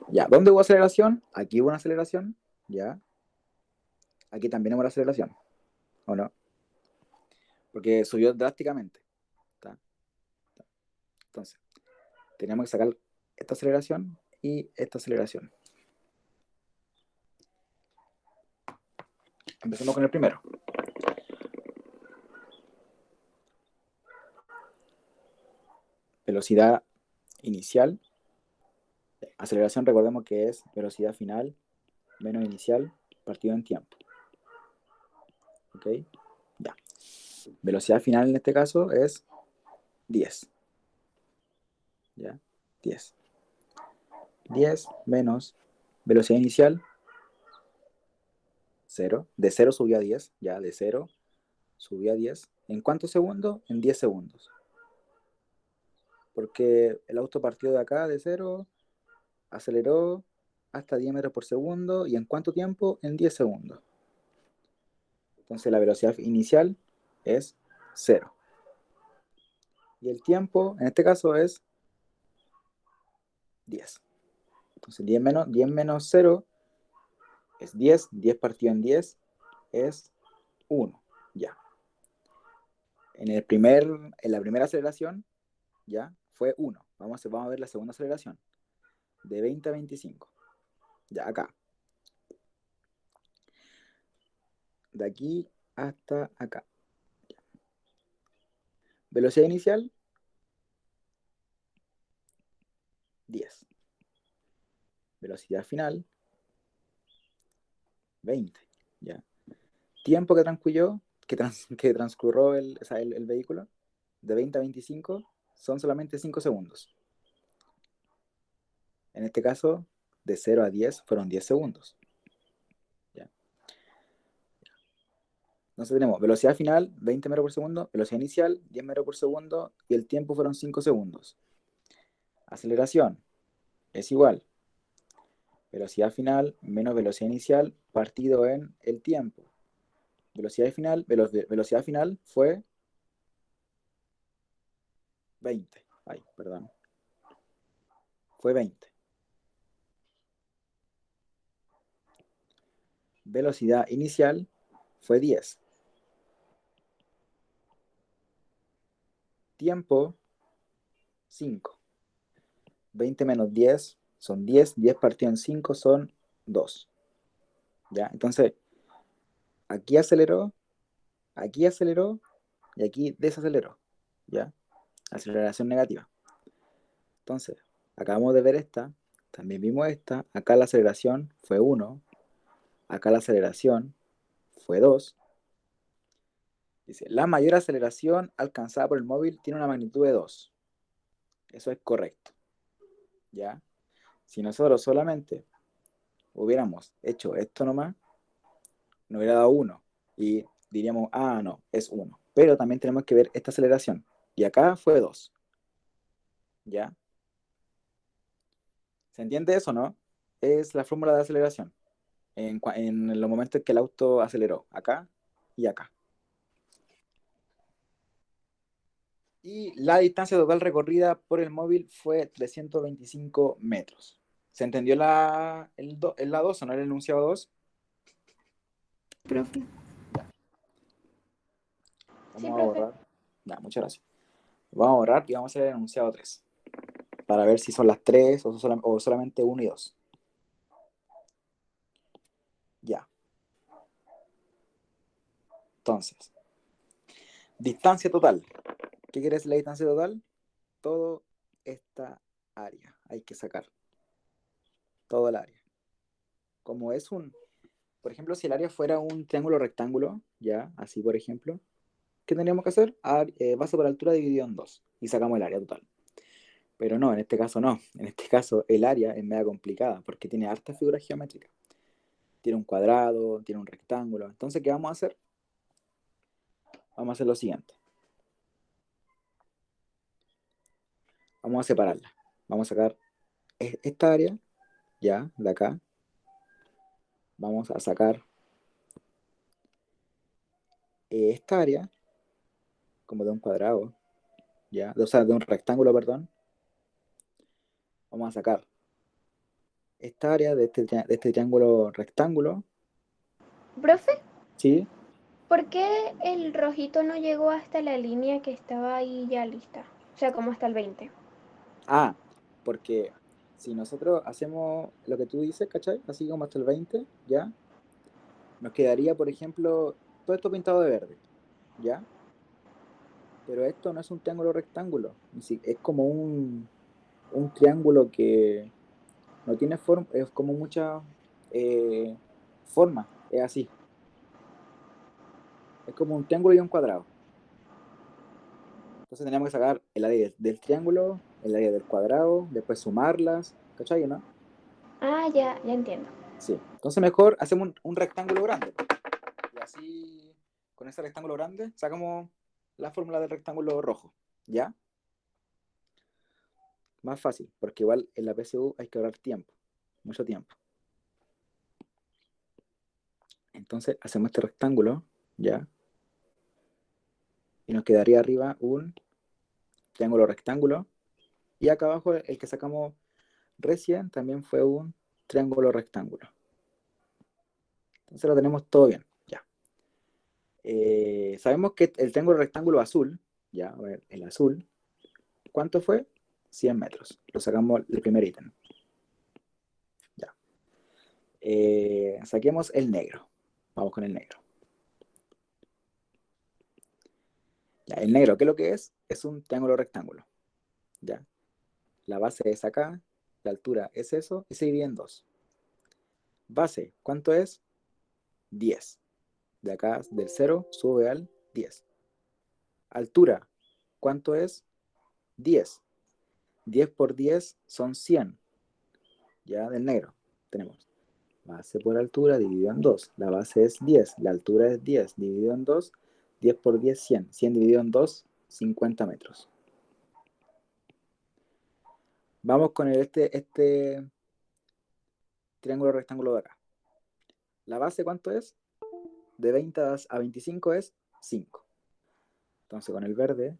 Ya, ¿dónde hubo aceleración? Aquí hubo una aceleración, ya. Aquí también hubo una aceleración, ¿o no? Porque subió drásticamente. ¿Tá? Entonces, tenemos que sacar esta aceleración y esta aceleración. Empecemos con el primero. Velocidad inicial. Aceleración, recordemos que es velocidad final menos inicial partido en tiempo. ¿Ok? Ya. Velocidad final en este caso es 10. ¿Ya? 10. 10 menos velocidad inicial 0. De 0 subió a 10. Ya, de 0 subió a 10. ¿En cuántos segundos? En 10 segundos. Porque el auto partió de acá, de 0, aceleró hasta 10 metros por segundo. ¿Y en cuánto tiempo? En 10 segundos. Entonces la velocidad inicial es 0. Y el tiempo, en este caso, es 10. Entonces 10 menos 0 es 10. 10 partido en 10 es 1. Ya. En la primera aceleración, ya, fue 1. Vamos a ver la segunda aceleración. De 20 a 25. Ya, acá. De aquí hasta acá. Velocidad inicial 10. Velocidad final, 20. ¿Ya? Tiempo que transcurrió, que transcurrió el vehículo, de 20 a 25, son solamente 5 segundos. En este caso, de 0 a 10 fueron 10 segundos. ¿Ya? Entonces tenemos velocidad final, 20 metros por segundo, velocidad inicial, 10 metros por segundo, y el tiempo fueron 5 segundos. Aceleración es igual. Velocidad final menos velocidad inicial partido en el tiempo. Velocidad final fue 20. Ay, perdón. Fue 20. Velocidad inicial fue 10. Tiempo, 5. 20 menos 10 son 10. 10 partido en 5 son 2. ¿Ya? Entonces, aquí aceleró y aquí desaceleró. ¿Ya? Aceleración negativa. Entonces, acabamos de ver esta, también vimos esta. Acá la aceleración fue 1. Acá la aceleración fue 2. Dice, la mayor aceleración alcanzada por el móvil tiene una magnitud de 2. Eso es correcto. ¿Ya? Si nosotros solamente hubiéramos hecho esto nomás, nos hubiera dado 1. Y diríamos, ah, no, es 1. Pero también tenemos que ver esta aceleración. Y acá fue 2. ¿Ya? ¿Se entiende eso, no? Es la fórmula de aceleración. En los momentos en que el auto aceleró. Acá y acá. Y la distancia total recorrida por el móvil fue 325 metros. ¿Se entendió la 2 o no el enunciado 2? Profe. Sí, Vamos a profe. borrar. Ya, muchas gracias. Vamos a borrar y vamos a hacer el enunciado 3. Para ver si son las 3 o solamente 1 y 2. Ya. Entonces, distancia total. ¿Qué quiere decir la distancia total? Todo esta área. Hay que sacar. Todo el área. Como es por ejemplo, si el área fuera un triángulo rectángulo, ya, así por ejemplo, ¿qué tendríamos que hacer? Base por altura dividido en 2 y sacamos el área total. Pero no, en este caso no. En este caso el área es media complicada porque tiene hartas figuras geométricas. Tiene un cuadrado, tiene un rectángulo. Entonces, ¿qué vamos a hacer? Vamos a hacer lo siguiente. Vamos a separarla. Vamos a sacar esta área, ya, de acá. Vamos a sacar esta área, como de un cuadrado, ya, o sea, de un rectángulo, perdón. Vamos a sacar esta área de este triángulo rectángulo, Profe, ¿sí? ¿por qué el rojito no llegó hasta la línea que estaba ahí ya lista? O sea, como hasta el 20. Ah, porque si nosotros hacemos lo que tú dices, ¿cachai? Así como hasta el 20, ¿ya? Nos quedaría, por ejemplo, todo esto pintado de verde, ¿ya? Pero esto no es un triángulo rectángulo, es como un triángulo que no tiene forma, es como mucha forma, es así. Es como un triángulo y un cuadrado. Entonces tenemos que sacar el área del triángulo, el área del cuadrado, después sumarlas, ¿cachai, no? Ah, ya, ya entiendo. Sí. Entonces mejor hacemos un rectángulo grande. Y así, con ese rectángulo grande, sacamos la fórmula del rectángulo rojo. ¿Ya? Más fácil, porque igual en la PSU hay que ahorrar tiempo, mucho tiempo. Entonces hacemos este rectángulo, ¿ya? Y nos quedaría arriba un triángulo rectángulo. Y acá abajo el que sacamos recién también fue un triángulo rectángulo. Entonces lo tenemos todo bien, ya. Sabemos que el triángulo rectángulo azul, ya, a ver, el azul, ¿cuánto fue? 100 metros. Lo sacamos el primer ítem. Ya. Saquemos el negro. Vamos con el negro. Ya, el negro, ¿qué es lo que es? Es un triángulo rectángulo. ¿Ya? La base es acá la altura es eso, y se divide en 2. Base, ¿cuánto es? 10. De acá, del 0, sube al 10. Altura, ¿cuánto es? 10. 10 por 10 son 100. Ya, del negro. Tenemos base por altura dividido en 2. La base es 10. La altura es 10 dividido en 2. 10 por 10, 100. 100 dividido en 2, 50 metros. Vamos con este triángulo rectángulo de acá. ¿La base cuánto es? De 20 a 25 es 5. Entonces con el verde,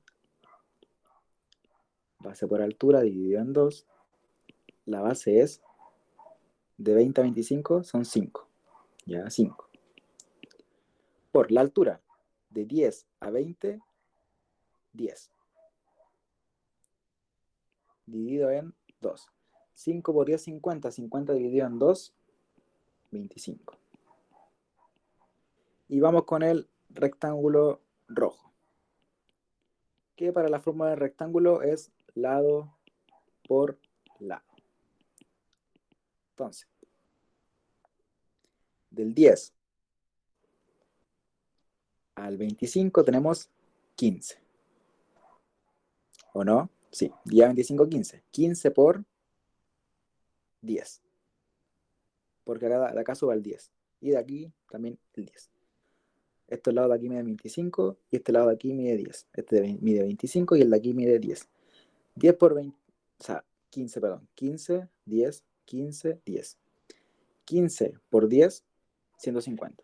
base por altura dividido en 2. La base es de 20 a 25 son 5. Ya, 5. Por la altura, de 10 a 20, 10. Dividido en 2. 5 por 10, 50. 50 dividido en 2, 25. Y vamos con el rectángulo rojo, que para la forma del rectángulo es lado por lado. Entonces, del 10 al 25 tenemos 15. ¿O no? Sí, 10 a 25, 15. 15 por 10. Porque de acá sube el 10. Y de aquí también el 10. Este lado de aquí mide 25 y este lado de aquí mide 10. Este mide 25 y el de aquí mide 10. 10 por 20, o sea, 15, perdón. 15, 10, 15, 10. 15 por 10, 150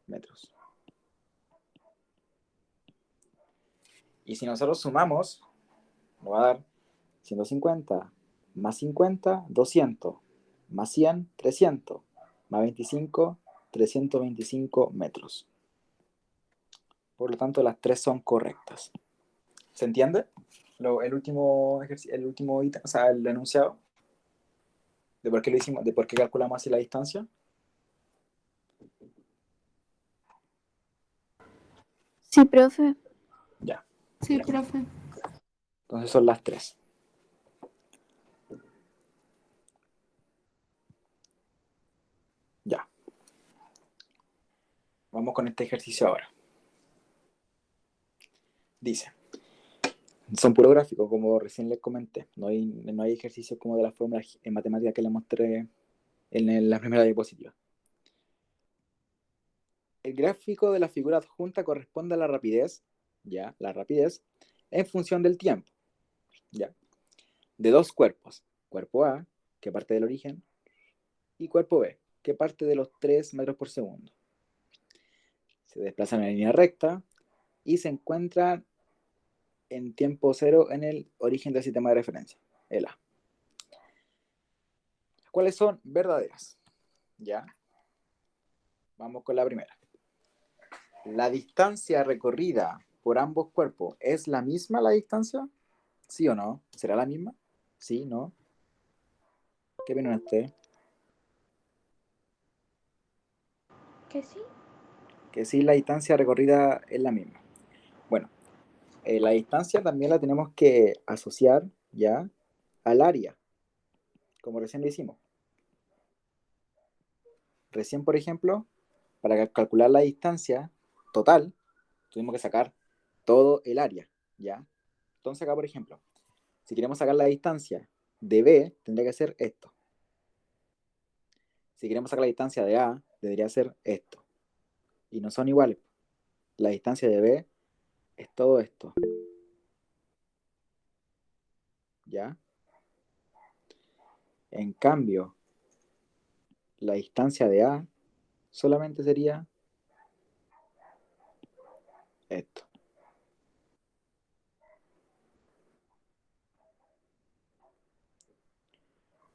metros. Y si nosotros sumamos, nos va a dar 150 más 50, 200, más 100, 300, más 25, 325 metros. Por lo tanto, las tres son correctas. ¿Se entiende? El último ítem, o sea, el enunciado de por qué lo hicimos, de por qué calculamos así la distancia. Sí, profe. Ya. Sí, profe. Entonces son las tres. Ya. Vamos con este ejercicio ahora. Dice, son puro gráficos, como recién les comenté. No hay ejercicios como de las fórmulas en matemáticas que les mostré en la primera diapositiva. El gráfico de la figura adjunta corresponde a la rapidez, ya, la rapidez, en función del tiempo, ya, de dos cuerpos. Cuerpo A, que parte del origen, y cuerpo B, que parte de los 3 metros por segundo. Se desplazan en línea recta y se encuentran en tiempo cero en el origen del sistema de referencia, el A. ¿Cuáles son verdaderas? Ya. Vamos con la primera. ¿La distancia recorrida por ambos cuerpos es la misma la distancia? ¿Sí o no? ¿Será la misma? ¿Sí? ¿No? ¿Qué opina usted? ¿Que sí? Que sí, la distancia recorrida es la misma. Bueno, la distancia también la tenemos que asociar ya al área, como recién lo hicimos. Recién, por ejemplo, para calcular la distancia total, tuvimos que sacar todo el área, ¿ya? Entonces acá, por ejemplo, si queremos sacar la distancia de B, tendría que ser esto. Si queremos sacar la distancia de A, debería ser esto. Y no son iguales. La distancia de B es todo esto, ¿ya? En cambio, la distancia de A solamente sería esto.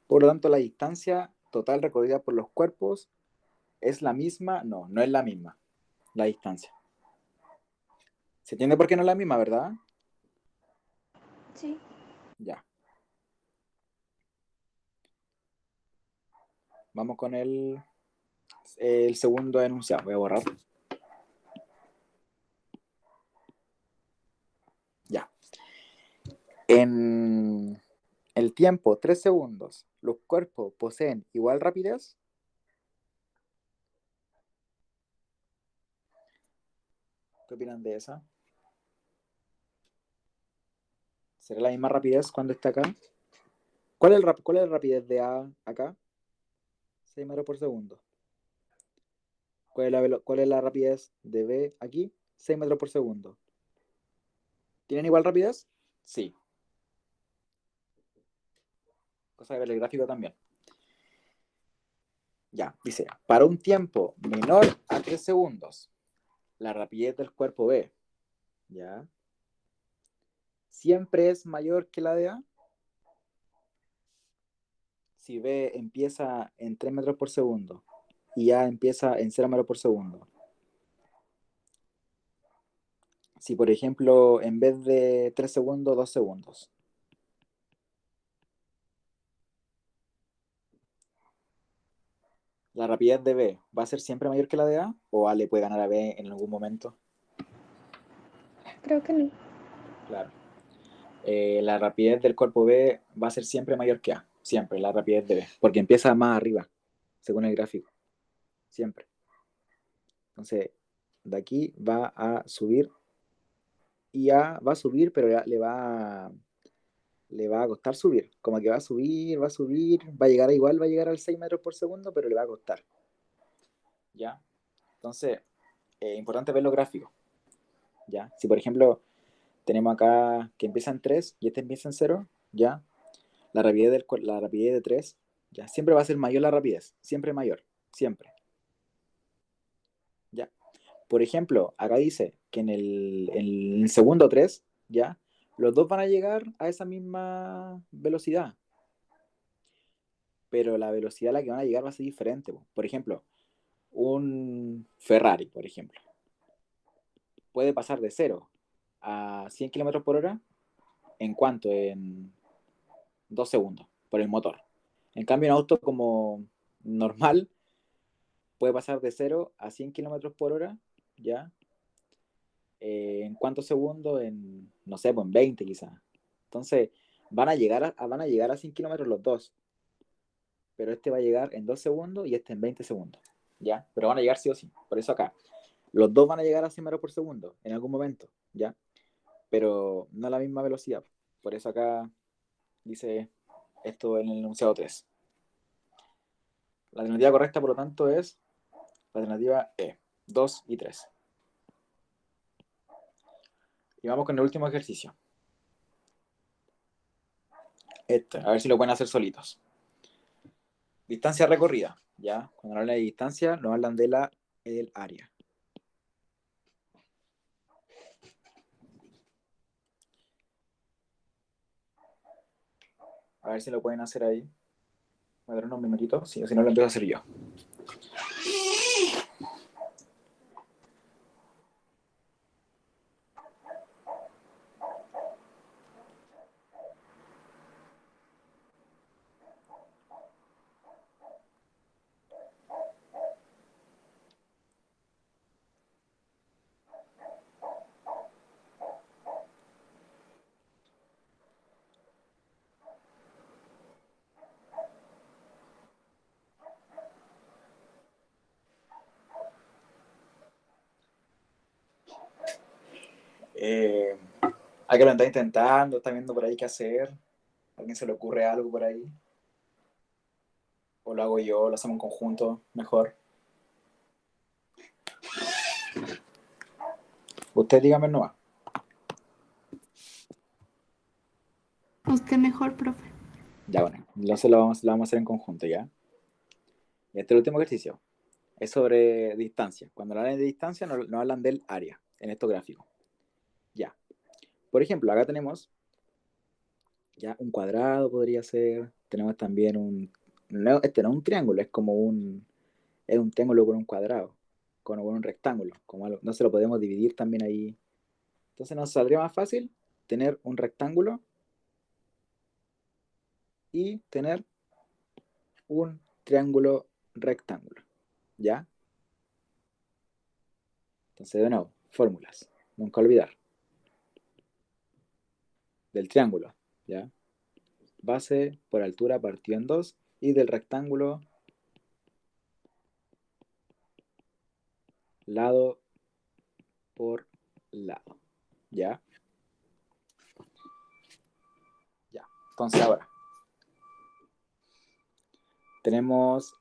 Por lo tanto, la distancia total recorrida por los cuerpos es la misma. No, no es la misma la distancia. ¿Se entiende por qué no es la misma, verdad? Sí. Ya. Vamos con el segundo enunciado. Voy a borrar. Ya. En el tiempo 3 segundos, los cuerpos poseen igual rapidez. ¿Qué opinan de esa? ¿Será la misma rapidez cuando está acá? ¿Cuál es la rapidez de A acá? 6 metros por segundo. ¿Cuál es la rapidez de B aquí? 6 metros por segundo. ¿Tienen igual rapidez? Sí. Cosa de ver el gráfico también. Ya, dice, para un tiempo menor a 3 segundos, la rapidez del cuerpo B, ¿ya? Siempre es mayor que la de A. Si B empieza en 3 metros por segundo y A empieza en 0 metros por segundo. Si, por ejemplo, en vez de 3 segundos, 2 segundos. ¿La rapidez de B va a ser siempre mayor que la de A? ¿O A le puede ganar a B en algún momento? Creo que no. Claro. La rapidez del cuerpo B va a ser siempre mayor que A. Siempre, la rapidez de B. Porque empieza más arriba, según el gráfico. Siempre. Entonces, de aquí va a subir. Y A va a subir, pero le va a costar subir. Como que va a subir, va a subir. Va a llegar igual, va a llegar al 6 metros por segundo, pero le va a costar. ¿Ya? Entonces, importante ver los gráficos. ¿Ya? Si, por ejemplo, tenemos acá que empieza en 3 y este empieza en 0, ¿ya? La rapidez de 3, ¿ya? Siempre va a ser mayor la rapidez, siempre mayor, siempre, ¿ya? Por ejemplo, acá dice que en el segundo 3, ¿ya? Los dos van a llegar a esa misma velocidad, pero la velocidad a la que van a llegar va a ser diferente. Por ejemplo, un Ferrari, por ejemplo, puede pasar de 0 a 100 kilómetros por hora en cuanto en 2 segundos por el motor. En cambio, un auto como normal puede pasar de 0 a 100 kilómetros por hora, ¿ya? ¿En cuántos segundos? En, no sé, pues en 20 quizás. Entonces, van a llegar a 100 kilómetros los dos, pero este va a llegar en 2 segundos y este en 20 segundos, ¿ya? Pero van a llegar sí o sí. Por eso acá, los dos van a llegar a 100 metros por segundo en algún momento, ¿ya? Pero no a la misma velocidad. Por eso acá dice esto en el enunciado 3. La alternativa correcta, por lo tanto, es la alternativa E, 2 y 3. Y vamos con el último ejercicio. A ver si lo pueden hacer solitos. Distancia recorrida, ¿ya? Cuando hablan de distancia, nos hablan de el área. A ver si lo pueden hacer ahí. Voy a dar unos minutitos, si no lo empiezo a hacer yo. Hay que lo está intentando, está viendo por ahí qué hacer. ¿A alguien se le ocurre algo por ahí? O lo hago yo, lo hacemos en conjunto, mejor. Usted dígame nomás. Usted mejor, profe. Ya, bueno, entonces lo vamos a hacer en conjunto, ¿ya? Y este es el último ejercicio. Es sobre distancia. Cuando hablan de distancia, no hablan del área en estos gráficos. Ya. Por ejemplo, acá tenemos ya un cuadrado, podría ser. Tenemos también no, este no es un triángulo, es un triángulo con un cuadrado, con un rectángulo. No se lo podemos dividir también ahí. Entonces nos saldría más fácil tener un rectángulo y tener un triángulo rectángulo. ¿Ya? Entonces, de nuevo, fórmulas. Nunca olvidar. Del triángulo. ¿Ya? base por altura partido en 2 y del rectángulo lado por lado. ¿Ya? Ya. Entonces ahora tenemos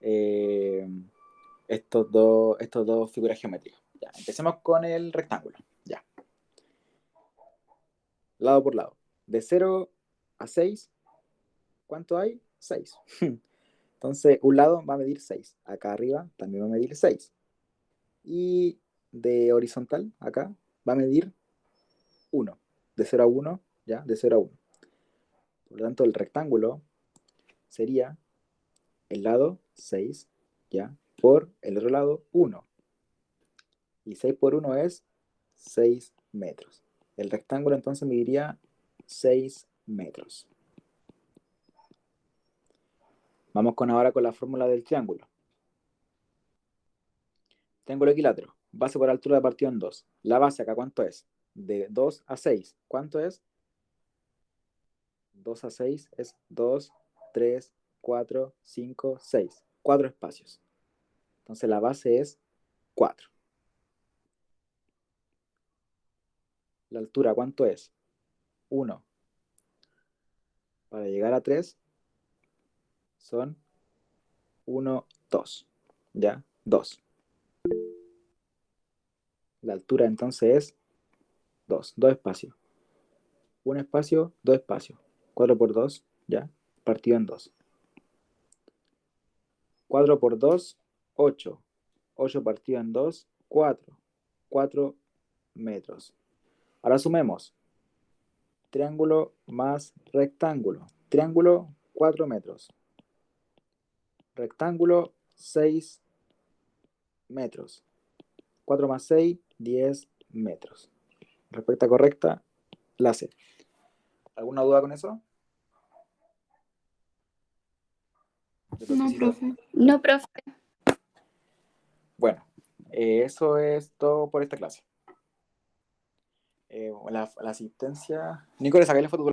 estos dos figuras geométricas. Ya. Empecemos con el rectángulo. Ya. Lado por lado. De 0 a 6, ¿cuánto hay? 6. Entonces, un lado va a medir 6. Acá arriba también va a medir 6. Y de horizontal, acá, va a medir 1. De 0 a 1, ¿ya? De 0 a 1. Por lo tanto, el rectángulo sería el lado 6, ¿ya? Por el otro lado 1. Y 6 por 1 es 6 metros. El rectángulo entonces mediría 6 metros. Vamos ahora con la fórmula del triángulo. Triángulo equilátero. Base por altura de partido en 2. La base acá, ¿cuánto es? De 2 a 6. ¿Cuánto es? 2 a 6 es 2, 3, 4, 5, 6. 4 espacios. Entonces la base es 4. La altura, ¿cuánto es? 1. Para llegar a 3 son 1, 2. ¿Ya? 2. La altura entonces es 2. 2 espacios. 1 espacio, 2 espacios. 4 por 2, ¿ya? Partido en 2. 4 por 2, 8. 8 partido en 2, 4. 4 metros. Ahora sumemos. Triángulo más rectángulo. Triángulo, 4 metros. Rectángulo, 6 metros. 4 más 6, 10 metros. Respuesta correcta, la C. ¿Alguna duda con eso? No, profe. No, profe. Bueno, eso es todo por esta clase. La asistencia. Nico, ¿le saqué la foto?